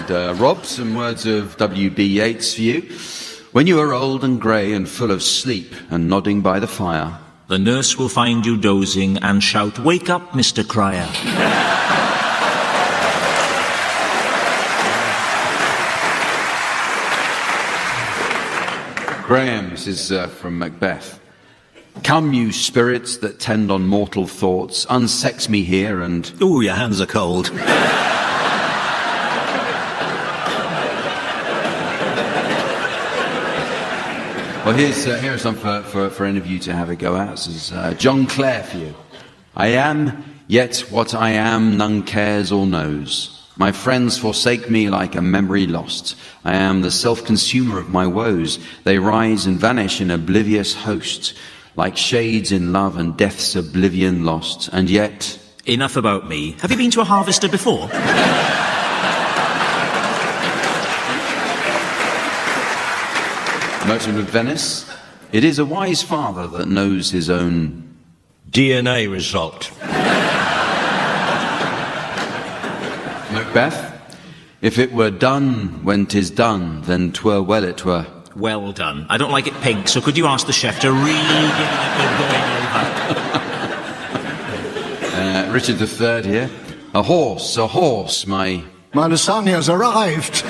Rob, some words of W.B. Yeats for you. When you are old and grey and full of sleep and nodding by the fire, the nurse will find you dozing and shout, "Wake up, Mr. Cryer." Graham, this is from Macbeth. Come, you spirits that tend on mortal thoughts, unsex me here and... Ooh, your hands are cold. Well, here's some for any of you to have a go at. This is John Clare for you. I am, yet what I am none cares or knows. My friends forsake me like a memory lost. I am the self-consumer of my woes. They rise and vanish in oblivious host, like shades in love and death's oblivion lost. And yet... Enough about me. Have you been to a harvester before? Merchant of Venice. It is a wise father that knows his own DNA result. Macbeth. If it were done when 'tis done, then 'twere well it were. Well done. I don't like it pink, so could you ask the chef to really give it a good going over? Richard III here. A horse, my lasagna's arrived.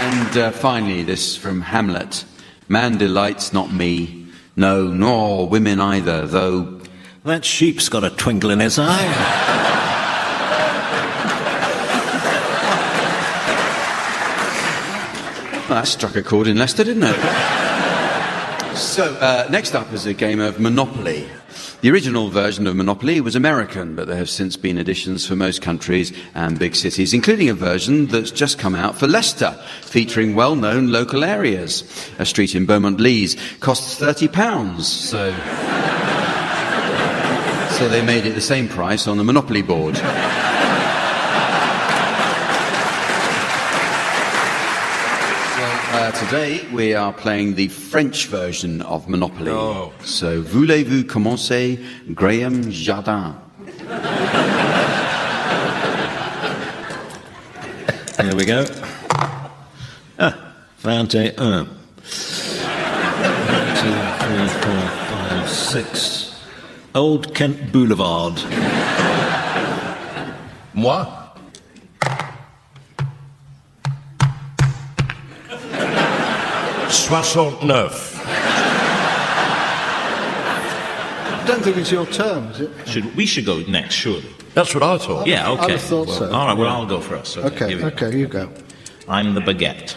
And finally, this from Hamlet. Man delights not me, no, nor women either, though... That sheep's got a twinkle in his eye. Well, that struck a chord in Leicester, didn't it? So, next up is a game of Monopoly. The original version of Monopoly was American, but there have since been editions for most countries and big cities, including a version that's just come out for Leicester, featuring well-known local areas. A street in Beaumont Leys costs £30, so they made it the same price on the Monopoly board. Today we are playing the French version of Monopoly. Oh. So, voulez-vous commencer, Graham Jardin? Here we go. 21. 1, 2, 3, 4, 5, 6. Old Kent Boulevard. Moi? Soixante-neuf. I don't think it's your turn, is it? We should go next, surely. That's what I thought. Yeah, okay. I'd have thought so. All right, well, I'll go first. Okay, you go. I'm the baguette.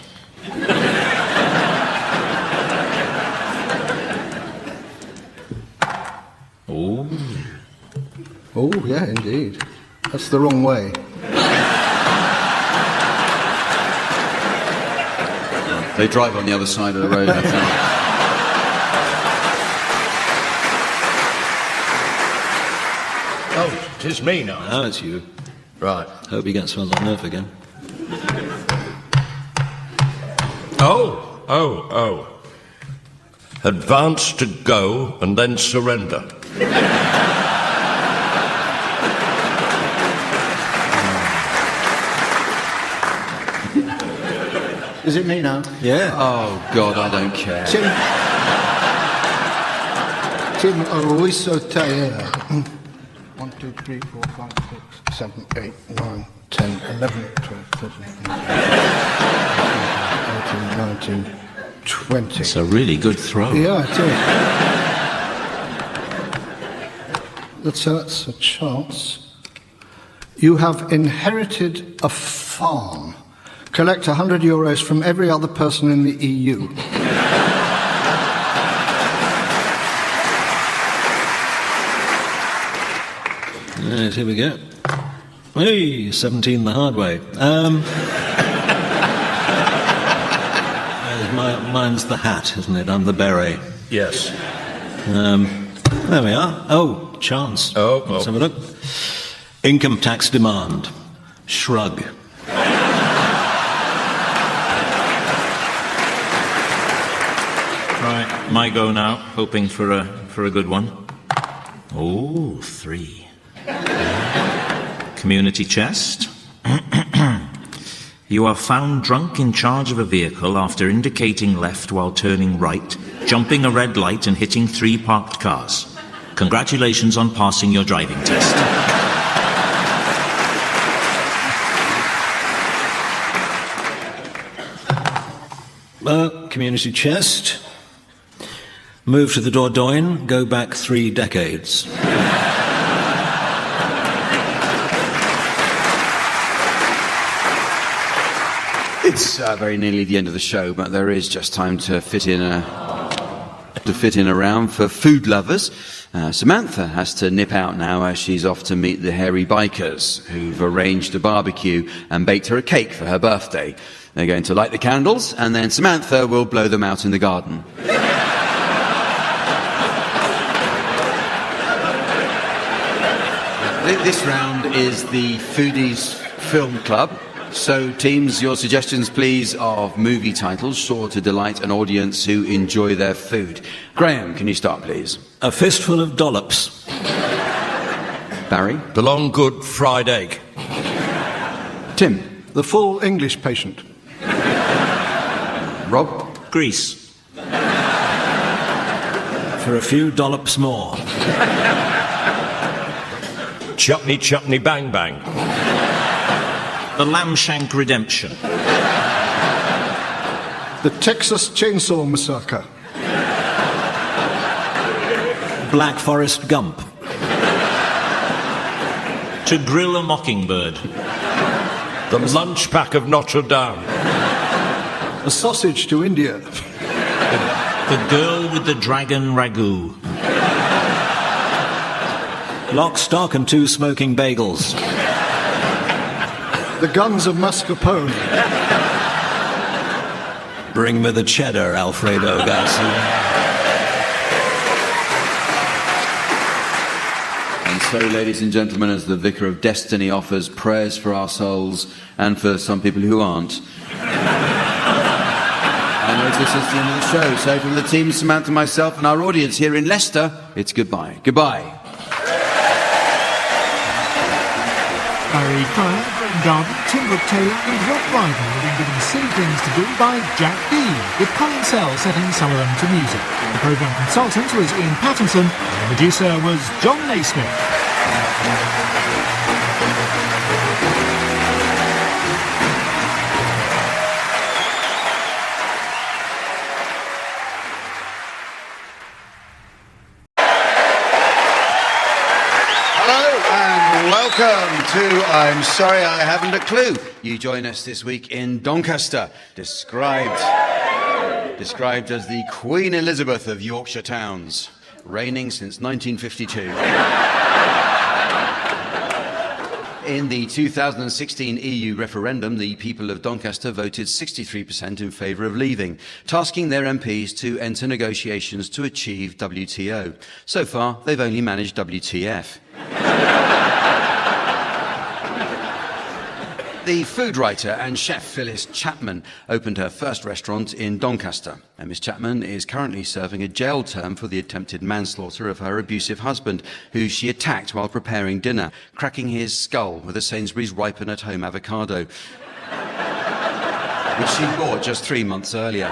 Oh. Oh, yeah, indeed. That's the wrong way. They drive on the other side of the road, I think. Oh, 'tis me now. No, it's you. Right. Hope he gets well on nerve again. Oh. Advance to go and then surrender. Is it me now? Yeah. Oh, God, I don't care. Tim, are we so tired? 1, 2, 3, 4, 5, 6, 7, 8, 9, 10, 11, 12, 13, 18, 19, 20. It's a really good throw. Yeah, it is. That's a chance. You have inherited a farm. Collect €100 from every other person in the EU. Right, here we go. Hey, 17 the hard way. Mine's the hat, isn't it? I'm the beret. Yes. There we are. Oh, chance. Let's have a look. Income tax demand. Shrug. Right, my go now, hoping for a good one. Oh, 3. Community chest. You are found drunk in charge of a vehicle after indicating left while turning right, jumping a red light and hitting 3 parked cars. Congratulations on passing your driving test. Community chest. Move to the Dordogne, go back 3 decades. It's very nearly the end of the show, but there is just time to fit in a round for food lovers. Samantha has to nip out now as she's off to meet the hairy bikers who've arranged a barbecue and baked her a cake for her birthday. They're going to light the candles, and then Samantha will blow them out in the garden. This round is the Foodies Film Club. So, teams, your suggestions, please, of movie titles sure to delight an audience who enjoy their food. Graham, can you start, please? A Fistful of Dollops. Barry? The Long Good Fried Egg. Tim? The Full English Patient. Rob? Grease. For a few dollops more. Chutney, chutney, bang, bang. The Lamshank Redemption. The Texas Chainsaw Massacre. Black Forest Gump. To Grill a Mockingbird. The Lunch Pack of Notre Dame. A Sausage to India. The Girl with the Dragon Ragout. Lock, Stock and 2 Smoking Bagels. The Guns of Mascarpone. Bring me the cheddar, Alfredo Garcia. And so, ladies and gentlemen, as the Vicar of Destiny offers prayers for our souls and for some people who aren't. I know this is the end of the show, so from the team, Samantha, myself and our audience here in Leicester, it's goodbye. Goodbye. Barry Cryer, Graham Garden, Tim Brooke-Taylor and Rob Brydon have been given Silly Things to Do by Jack Dee, with Colin Sell setting some of them to music. The programme consultant was Ian Pattinson, and the producer was John Naismith. Welcome to I'm Sorry I Haven't a Clue. You join us this week in Doncaster, described as the Queen Elizabeth of Yorkshire towns, reigning since 1952. In the 2016 EU referendum, the people of Doncaster voted 63% in favour of leaving, tasking their MPs to enter negotiations to achieve WTO. So far, they've only managed WTF. The food writer and chef Phyllis Chapman opened her first restaurant in Doncaster. And Miss Chapman is currently serving a jail term for the attempted manslaughter of her abusive husband, who she attacked while preparing dinner, cracking his skull with a Sainsbury's Ripen at Home avocado, which she bought just 3 months earlier.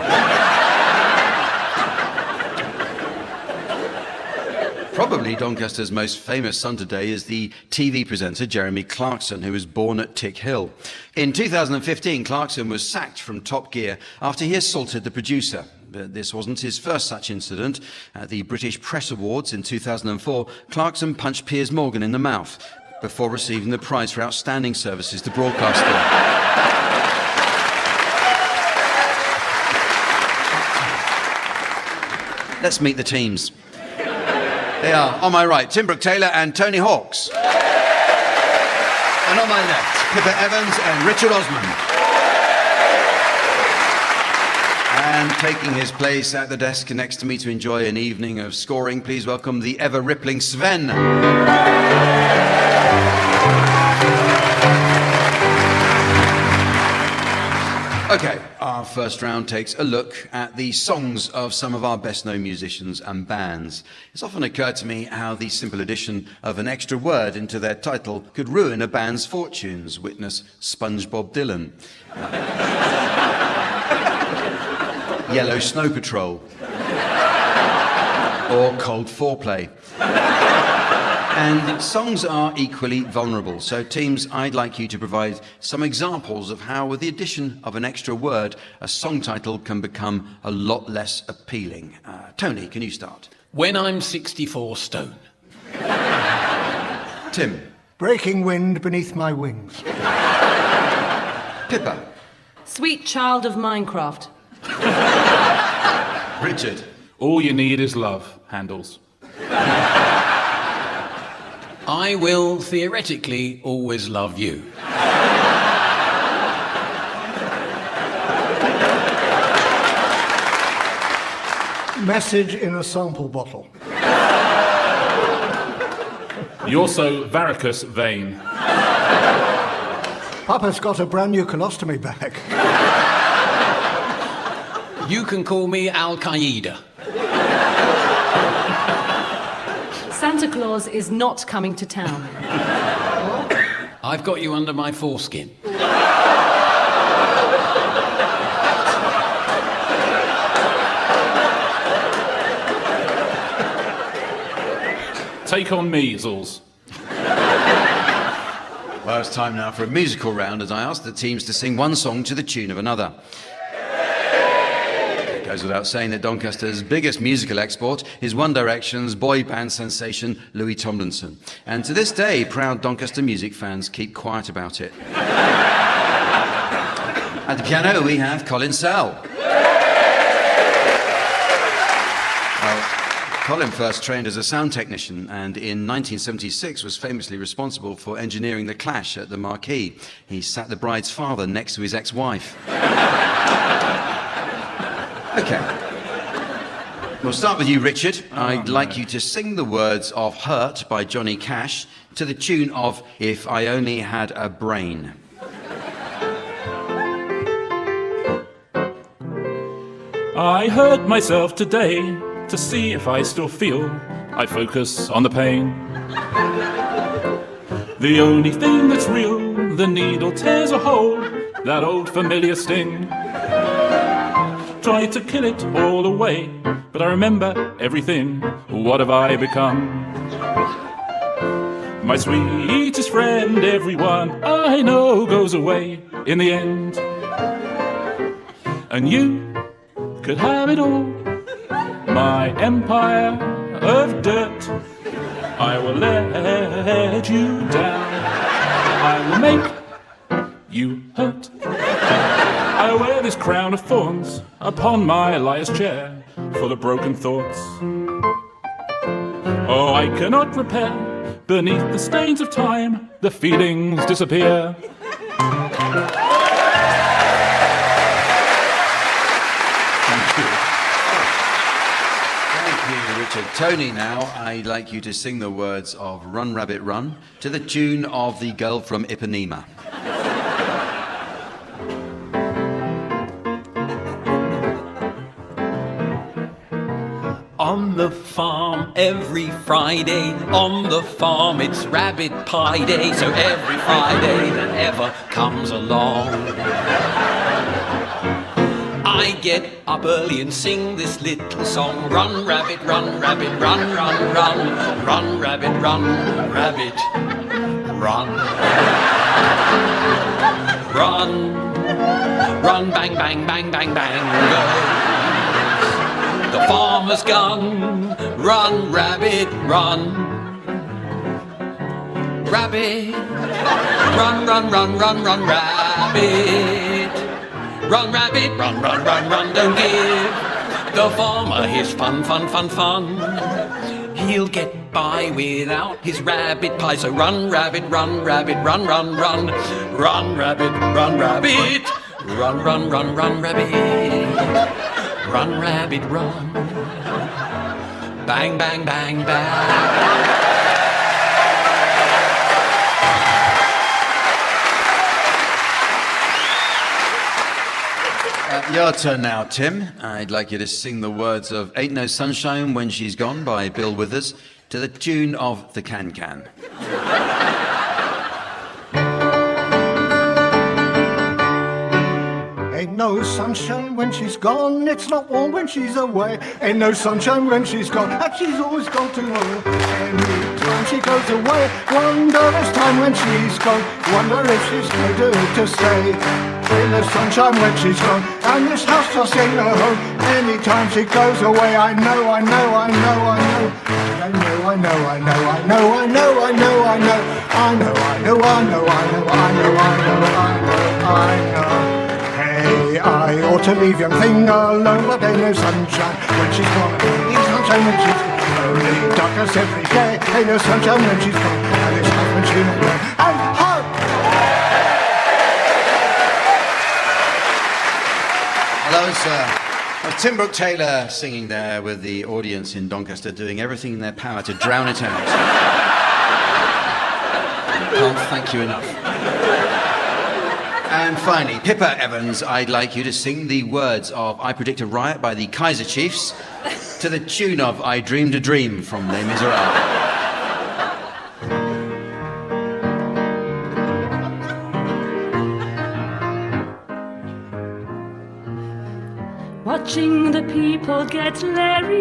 Probably Doncaster's most famous son today is the TV presenter Jeremy Clarkson, who was born at Tick Hill. In 2015, Clarkson was sacked from Top Gear after he assaulted the producer. But this wasn't his first such incident. At the British Press Awards in 2004, Clarkson punched Piers Morgan in the mouth before receiving the prize for outstanding services to broadcasting. Let's meet the teams. They are, on my right, Tim Brooke-Taylor and Tony Hawks. And on my left, Pippa Evans and Richard Osman. And taking his place at the desk next to me to enjoy an evening of scoring, please welcome the ever-rippling Sven. Okay, our first round takes a look at the songs of some of our best-known musicians and bands. It's often occurred to me how the simple addition of an extra word into their title could ruin a band's fortunes. Witness SpongeBob Dylan. Yellow Snow Patrol. Or Cold Foreplay. And songs are equally vulnerable. So, teams, I'd like you to provide some examples of how, with the addition of an extra word, a song title can become a lot less appealing. Tony, can you start? When I'm 64 stone. Tim. Breaking wind beneath my wings. Pippa. Sweet child of Minecraft. Richard. All you need is love. Handles. I will theoretically always love you. Message in a sample bottle. You're so varicose vein. Papa's got a brand new colostomy bag. You can call me Al-Qaeda. Santa Claus is not coming to town. I've got you under my foreskin. Take on measles. Well, it's time now for a musical round as I ask the teams to sing one song to the tune of another. It goes without saying that Doncaster's biggest musical export is One Direction's boy band sensation, Louis Tomlinson. And to this day, proud Doncaster music fans keep quiet about it. At the piano, we have Colin Sell. Colin first trained as a sound technician and in 1976 was famously responsible for engineering the Clash at the Marquee. He sat the bride's father next to his ex-wife. Okay. We'll start with you, Richard. I'd like you to sing the words of Hurt by Johnny Cash to the tune of If I Only Had a Brain. I hurt myself today to see if I still feel. I focus on the pain. The only thing that's real, the needle tears a hole, that old familiar sting. Try to kill it all away, but I remember everything. What have I become? My sweetest friend, everyone I know goes away in the end. And you could have it all. My empire of dirt, I will let you down. I will make you hurt. I wear this crown of thorns upon my liar's chair, full of broken thoughts. Oh, I cannot repair. Beneath the stains of time, the feelings disappear. Tony, now I'd like you to sing the words of Run Rabbit Run to the tune of The Girl from Ipanema. on the farm every Friday. On the farm it's rabbit pie day, so every Friday that ever comes along, I get up early and sing this little song. Run, rabbit, run, rabbit, run, run, run. Run, rabbit, run, rabbit, run. Run, run, bang, bang, bang, bang, bang goes the farmer's gun. Run, rabbit, run. Rabbit, run, run, run, run, run, rabbit. Run, rabbit, run, run, run, run, don't give the farmer his fun, fun, fun, fun. He'll get by without his rabbit pie, so run, rabbit, run, rabbit, run, run, run. Run, rabbit, run, rabbit. Run, run, run, run, rabbit. Run, rabbit, run. Bang, bang, bang, bang. Your turn now, Tim. I'd like you to sing the words of Ain't No Sunshine When She's Gone by Bill Withers to the tune of The Can-Can. Ain't no sunshine when she's gone, it's not warm when she's away. Ain't no sunshine when she's gone, and she's always gone too long. Any time she goes away, wonder this time when she's gone, wonder if she's going to stay. Ain't no sunshine when she's gone, and this house just ain't no home. Anytime she goes away, I know, I know, I know, I know. I know, I know, I know, I know, I know, I know, I know. I know, I know, I know, I know, I know, I know, I know. Hey, I ought to leave young thing alone, but ain't no sunshine when she's gone. Ain't no sunshine when she's gone. Only darkness every day. Ain't no sunshine when she's gone. And this house when she's not gone. And hark! Hello, sir. Well, Tim Brooke-Taylor singing there with the audience in Doncaster doing everything in their power to drown it out. Can't thank you enough. And finally, Pippa Evans, I'd like you to sing the words of I Predict a Riot by the Kaiser Chiefs to the tune of I Dreamed a Dream from Les Miserables. Watching the people get leery,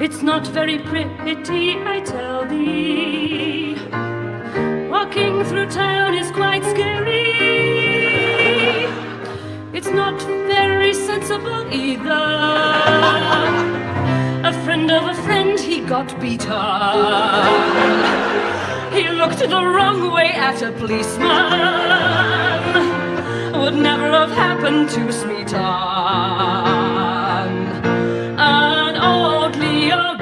it's not very pretty, I tell thee. Walking through town is quite scary. It's not very sensible either. A friend of a friend, he got beaten. He looked the wrong way at a policeman. Would never have happened to Smeaton. An old Leo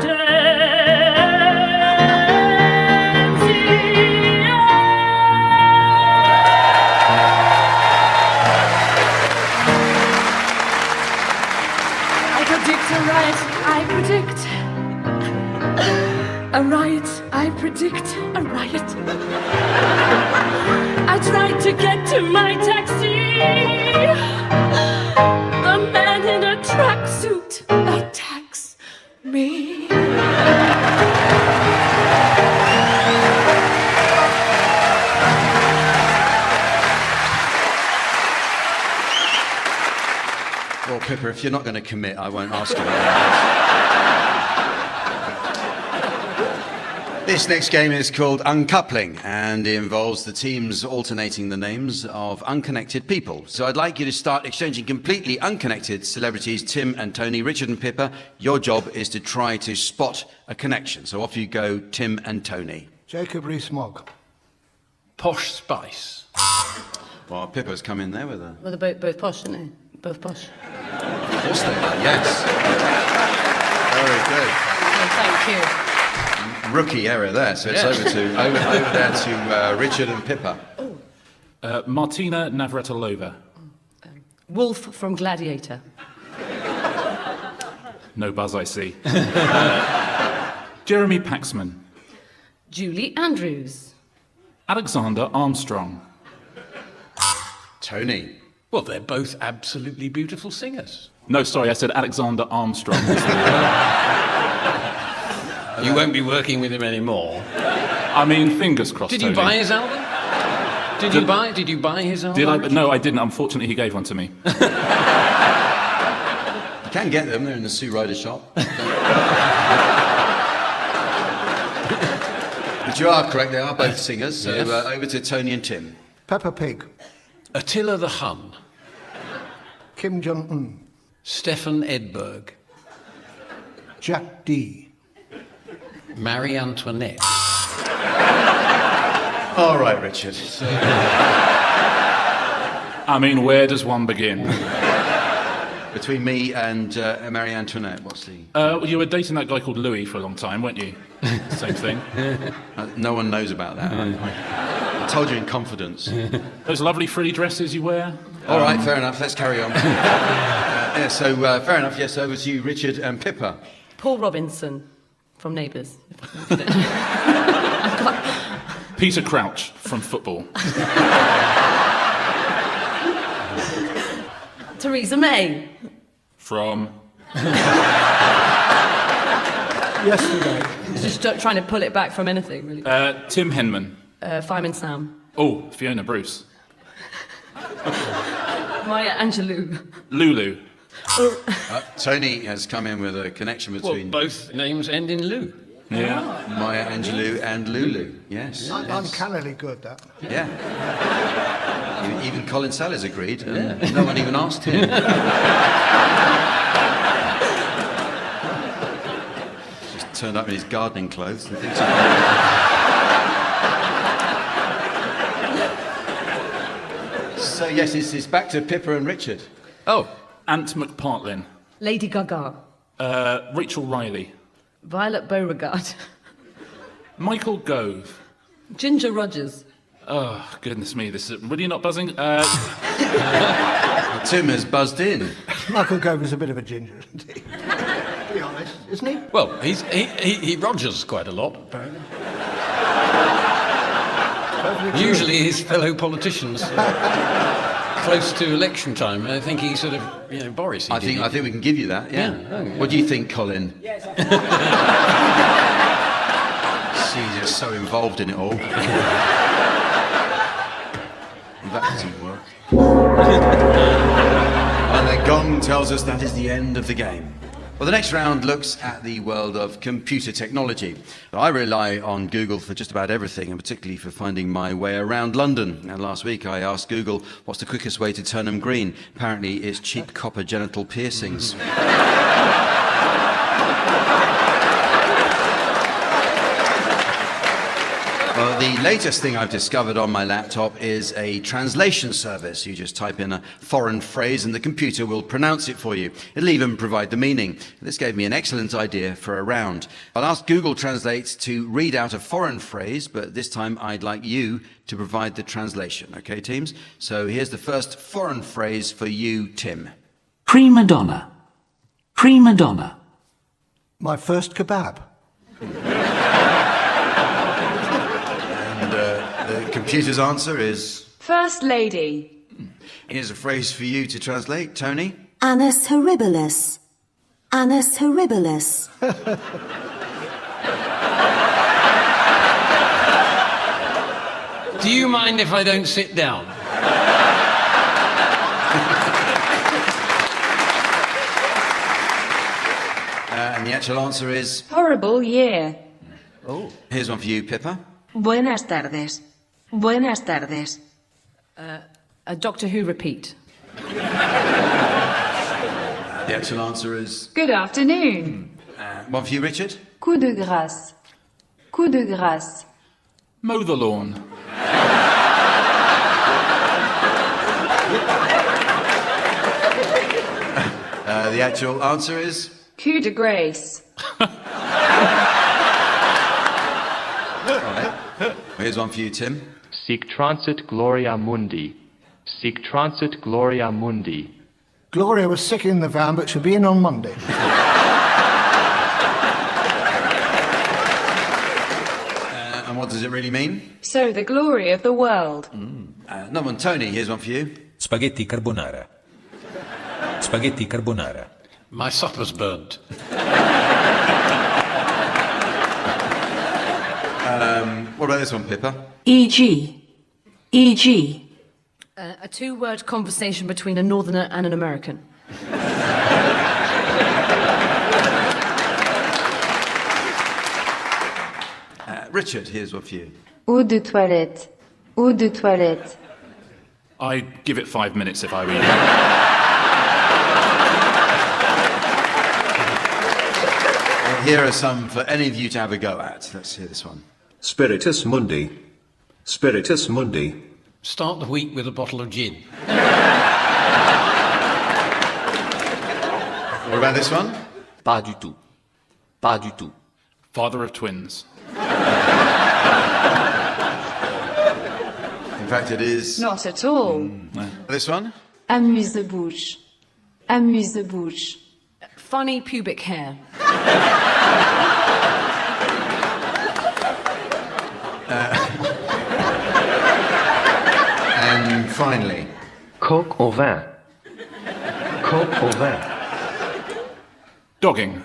I predict a riot. I tried to get to my taxi. A man in a tracksuit attacks me. Well, Pippa, if you're not going to commit, I won't ask you about This next game is called Uncoupling, and it involves the teams alternating the names of unconnected people. So I'd like you to start exchanging completely unconnected celebrities, Tim and Tony. Richard and Pippa, your job is to try to spot a connection. So off you go, Tim and Tony. Jacob Rees-Mogg. Posh Spice. Well, Pippa's come in there with a... Well, they're both posh, aren't they? Both posh. Of course they are, yes. Very good. Well, thank you. Rookie error there, so it's over there to Richard and Pippa. Martina Navratilova. Wolf from Gladiator. No buzz, I see. Jeremy Paxman. Julie Andrews. Alexander Armstrong. Tony. Well, they're both absolutely beautiful singers. No, sorry, I said Alexander Armstrong. You won't be working with him anymore. I mean, fingers crossed. Did you buy his album? Did you buy his album? Did I? No, I didn't. Unfortunately, he gave one to me. You can get them. They're in the Sue Ryder shop. But you are correct. They are both singers. So Yes. Over to Tony and Tim. Peppa Pig. Attila the Hun. Kim Jong-un. Stefan Edberg. Jack Dee. Marie Antoinette. All right, Richard. So, I mean, where does one begin? between me and Marie Antoinette, what's the... You were dating that guy called Louis for a long time, weren't you? Same thing. No one knows about that. I told you in confidence. Those lovely frilly dresses you wear. All right, fair enough. Let's carry on. Fair enough. Yes, over to you, Richard and Pippa. Paul Robinson from Neighbours. Peter Crouch from Football. Theresa May. From... Yesterday. Just trying to pull it back from anything, really. Tim Henman. Fireman Sam. Oh, Fiona Bruce. Maya Angelou. Lulu. Tony has come in with a connection between... Well, both names end in Lou. Yeah. Maya Angelou and Lulu. Yes. Uncannily good, that. Yeah. Even Colin Sell has agreed. No one even asked him. Just turned up in his gardening clothes and thinks... So, yes, it's back to Pippa and Richard. Oh, Ant McPartlin. Lady Gaga. Rachel Riley. Violet Beauregard. Michael Gove. Ginger Rogers. Oh, goodness me, this is really not buzzing. Tim has buzzed in. Michael Gove is a bit of a ginger, isn't he? To be honest, isn't he? Well, he Rogers quite a lot, apparently. Usually his fellow politicians. Close to election time, I think he sort of, Boris. I think we can give you that. Yeah. What do you think, Colin? Yes. She's just so involved in it all. That doesn't work. And the gong tells us that is the end of the game. Well, the next round looks at the world of computer technology. I rely on Google for just about everything, and particularly for finding my way around London. And last week I asked Google, what's the quickest way to Turnham Green? Apparently it's cheap copper genital piercings. Well, the latest thing I've discovered on my laptop is a translation service. You just type in a foreign phrase and the computer will pronounce it for you. It'll even provide the meaning. This gave me an excellent idea for a round. I'll ask Google Translate to read out a foreign phrase, but this time I'd like you to provide the translation. Okay, teams? So here's the first foreign phrase for you, Tim. Prima donna. Prima donna. My first kebab. The computer's answer is... First lady. Here's a phrase for you to translate, Tony. Annus horribilis. Annus horribilis. Do you mind if I don't sit down? And the actual answer is... Horrible year. Oh. Here's one for you, Pippa. Buenas tardes. Buenas tardes. A Doctor Who repeat. The actual answer is... Good afternoon. One for you, Richard. Coup de grâce. Coup de grâce. Mow the lawn. The actual answer is... Coup de grace. Here's one for you, Tim. Sic transit gloria mundi. Sic transit gloria mundi. Gloria was sick in the van, but she'll be in on Monday. And what does it really mean? So the glory of the world. Another one, Tony, here's one for you. Spaghetti carbonara. Spaghetti carbonara. My supper's burnt. What about this one, Pippa? E.g. E.g. A two-word conversation between a northerner and an American. Richard, here's one for you. Eau de toilette. Eau de toilette. I'd give it 5 minutes if I were you. Here are some for any of you to have a go at. Let's hear this one. Spiritus Mundi. Spiritus Mundi. Start the week with a bottle of gin. What about this one? Pas du tout. Pas du tout. Father of twins. In fact, it is... Not at all. This one? Amuse-bouche. Amuse-bouche. Funny pubic hair. And finally... Coq au vin. Coq au vin. Dogging.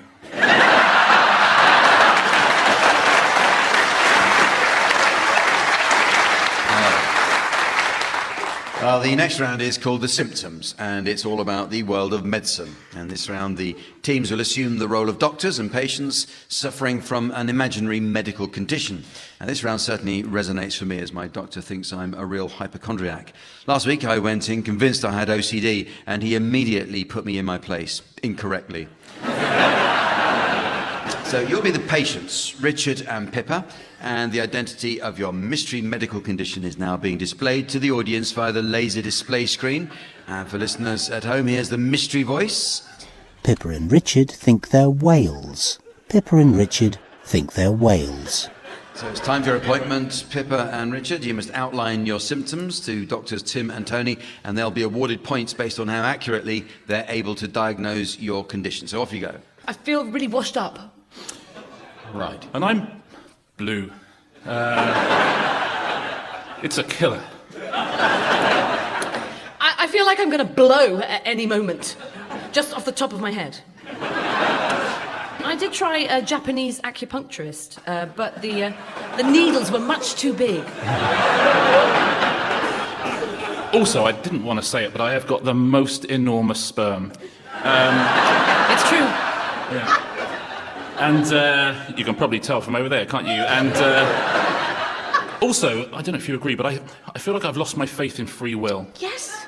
The next round is called The Symptoms, and it's all about the world of medicine. And this round, the teams will assume the role of doctors and patients suffering from an imaginary medical condition. And this round certainly resonates for me, as my doctor thinks I'm a real hypochondriac. Last week, I went in convinced I had OCD, and he immediately put me in my place, incorrectly. So you'll be the patients, Richard and Pippa, and the identity of your mystery medical condition is now being displayed to the audience via the laser display screen. And for listeners at home, here's the mystery voice. Pippa and Richard think they're whales. Pippa and Richard think they're whales. So it's time for your appointment, Pippa and Richard. You must outline your symptoms to doctors Tim and Tony, and they'll be awarded points based on how accurately they're able to diagnose your condition. So off you go. I feel really washed up. Right. And I'm blue. It's a killer. I feel like I'm going to blow at any moment, just off the top of my head. I did try a Japanese acupuncturist, but the needles were much too big. Also, I didn't want to say it, but I have got the most enormous sperm. It's true. Yeah. And you can probably tell from over there, can't you? And also, I don't know if you agree, but I feel like I've lost my faith in free will. Yes.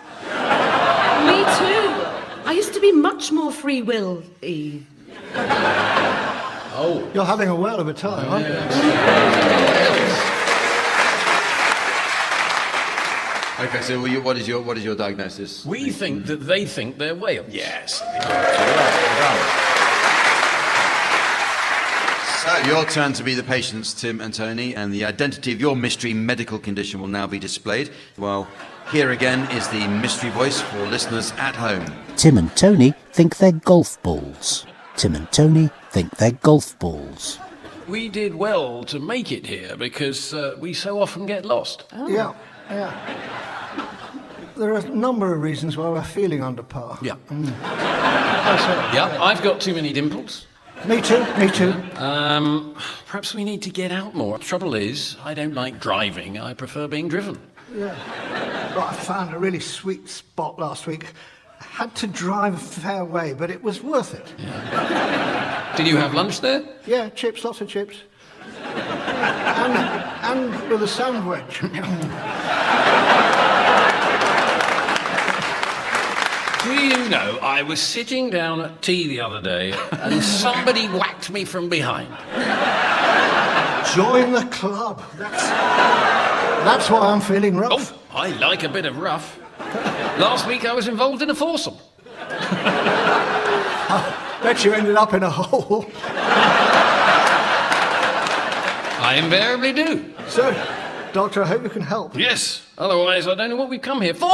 Me too. I used to be much more free will-y. Oh. You're having a whale of a time, aren't you? Okay, so what is your diagnosis? We think that they think they're whales. Yes. So your turn to be the patients, Tim and Tony, and the identity of your mystery medical condition will now be displayed. Well, here again is the mystery voice for listeners at home. Tim and Tony think they're golf balls. Tim and Tony think they're golf balls. We did well to make it here because we so often get lost. Oh. Yeah. There are a number of reasons why we're feeling under par. Yeah. Yeah, I've got too many dimples. Me too. Perhaps we need to get out more. The trouble is, I don't like driving. I prefer being driven. Yeah. Well, I found a really sweet spot last week. I had to drive a fair way, but it was worth it. Yeah. Did you have lunch there? Yeah, chips, lots of chips. and with a sandwich. Do you know, I was sitting down at tea the other day and somebody whacked me from behind. Join the club. That's why I'm feeling rough. Oh, I like a bit of rough. Last week I was involved in a foursome. I bet you ended up in a hole. I invariably do. So, Doctor, I hope you can help. Yes, otherwise I don't know what we've come here for.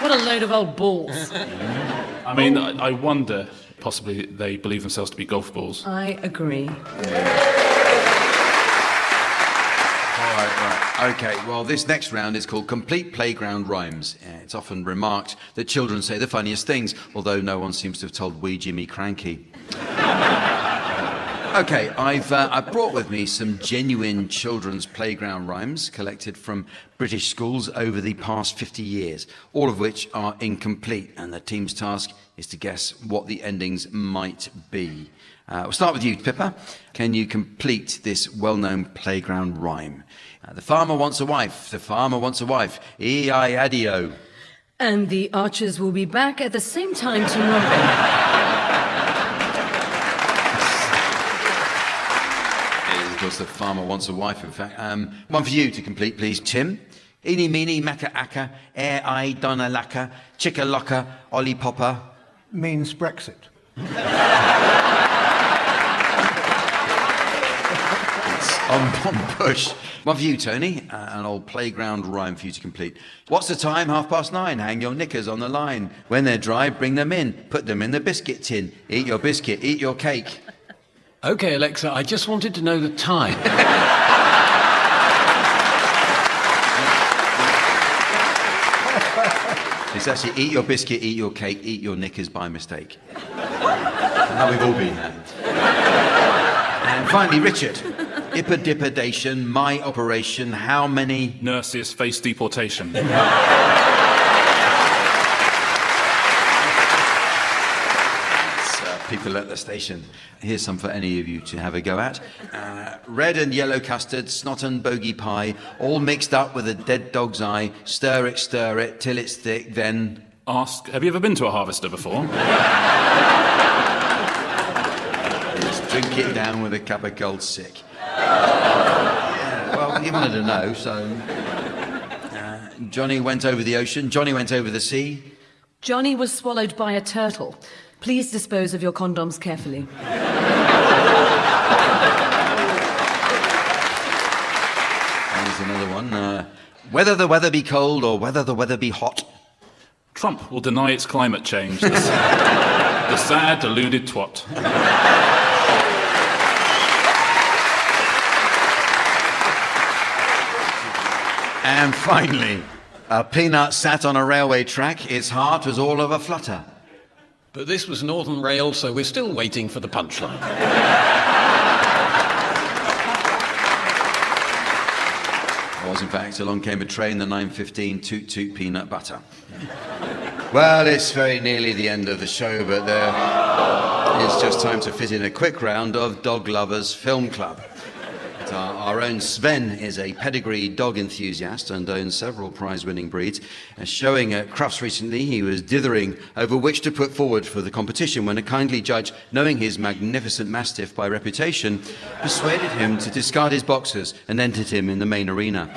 What a load of old balls. I mean, I wonder, possibly they believe themselves to be golf balls. I agree. All right. Okay, well, this next round is called Complete Playground Rhymes. It's often remarked that children say the funniest things, although no one seems to have told wee Jimmy Cranky. Okay, I've brought with me some genuine children's playground rhymes collected from British schools over the past 50 years, all of which are incomplete, and the team's task is to guess what the endings might be. We'll start with you, Pippa. Can you complete this well-known playground rhyme? The farmer wants a wife, the farmer wants a wife, E-I-A-D-O. And the archers will be back at the same time tomorrow. Of course, the farmer wants a wife, in fact. One for you to complete, please, Tim. Eeny, meeny, macca, acca, I, donna, lacca, chicka, locka, ollie, popper. Means Brexit. It's on Bush. One for you, Tony. An old playground rhyme for you to complete. What's the time? 9:30. Hang your knickers on the line. When they're dry, bring them in. Put them in the biscuit tin. Eat your biscuit, eat your cake. OK, Alexa, I just wanted to know the time. It's actually eat your biscuit, eat your cake, eat your knickers by mistake. Now we've all been there. And finally, Richard. Ippodipidation, my operation, how many... Nurses face deportation. People at the station. Here's some for any of you to have a go at. Red and yellow custard, snot and bogey pie, all mixed up with a dead dog's eye. Stir it till it's thick, then... Ask, have you ever been to a harvester before? Just drink it down with a cup of cold sick. Yeah, well, you wanted to know, so... Johnny went over the ocean, Johnny went over the sea. Johnny was swallowed by a turtle. Please dispose of your condoms carefully. Here's another one. Whether the weather be cold or whether the weather be hot. Trump will deny it's climate change. The sad, deluded twat. And finally, a peanut sat on a railway track. Its heart was all of a flutter. But this was Northern Rail, so we're still waiting for the punchline. Was, in fact, along came a train, the 9:15, toot toot peanut butter. Well, it's very nearly the end of the show, but it's just time to fit in a quick round of Dog Lovers Film Club. Our own Sven is a pedigree dog enthusiast and owns several prize-winning breeds. Showing at Crufts recently, he was dithering over which to put forward for the competition when a kindly judge, knowing his magnificent Mastiff by reputation, persuaded him to discard his boxers and entered him in the main arena.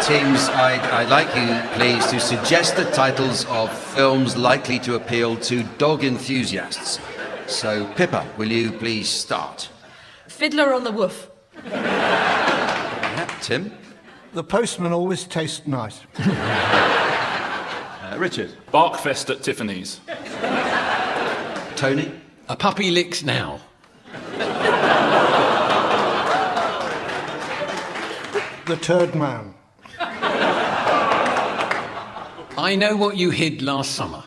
Teams, I'd like you, please, to suggest the titles of films likely to appeal to dog enthusiasts. So, Pippa, will you please start? Fiddler on the Woof. Yeah, Tim? The postman always tastes nice. Richard? Barkfest at Tiffany's. Tony? A puppy licks now. The Turd Man. I know what you hid last summer.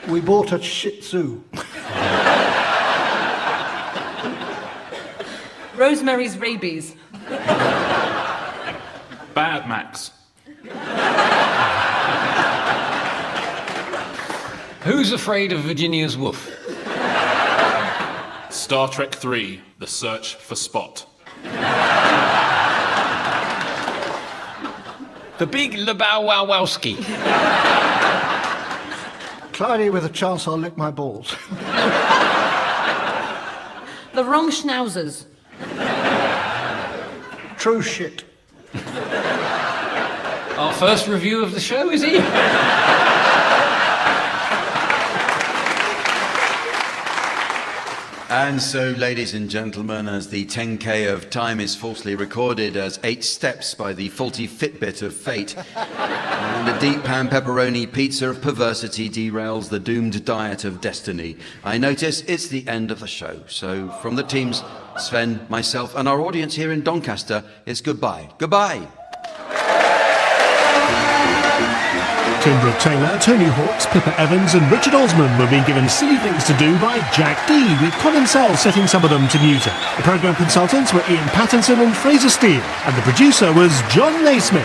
We bought a Shih Tzu. Rosemary's Rabies. Bad Max. Who's afraid of Virginia's Woof? Star Trek 3, The Search for Spot. The Big Lebowski. Clyde with a chance I'll lick my balls. The Wrong Schnauzers. True shit. Our first review of the show, is he? And so, ladies and gentlemen, as the 10K of time is falsely recorded as 8 steps by the faulty Fitbit of fate, and the deep pan pepperoni pizza of perversity derails the doomed diet of destiny, I notice it's the end of the show. So, from the teams, Sven, myself, and our audience here in Doncaster, it's goodbye. Goodbye! Tim Brooke Taylor, Tony Hawks, Pippa Evans and Richard Osman were being given silly things to do by Jack Dee, with Colin Sell setting some of them to music. The programme consultants were Ian Pattinson and Fraser Steele, and the producer was John Naismith.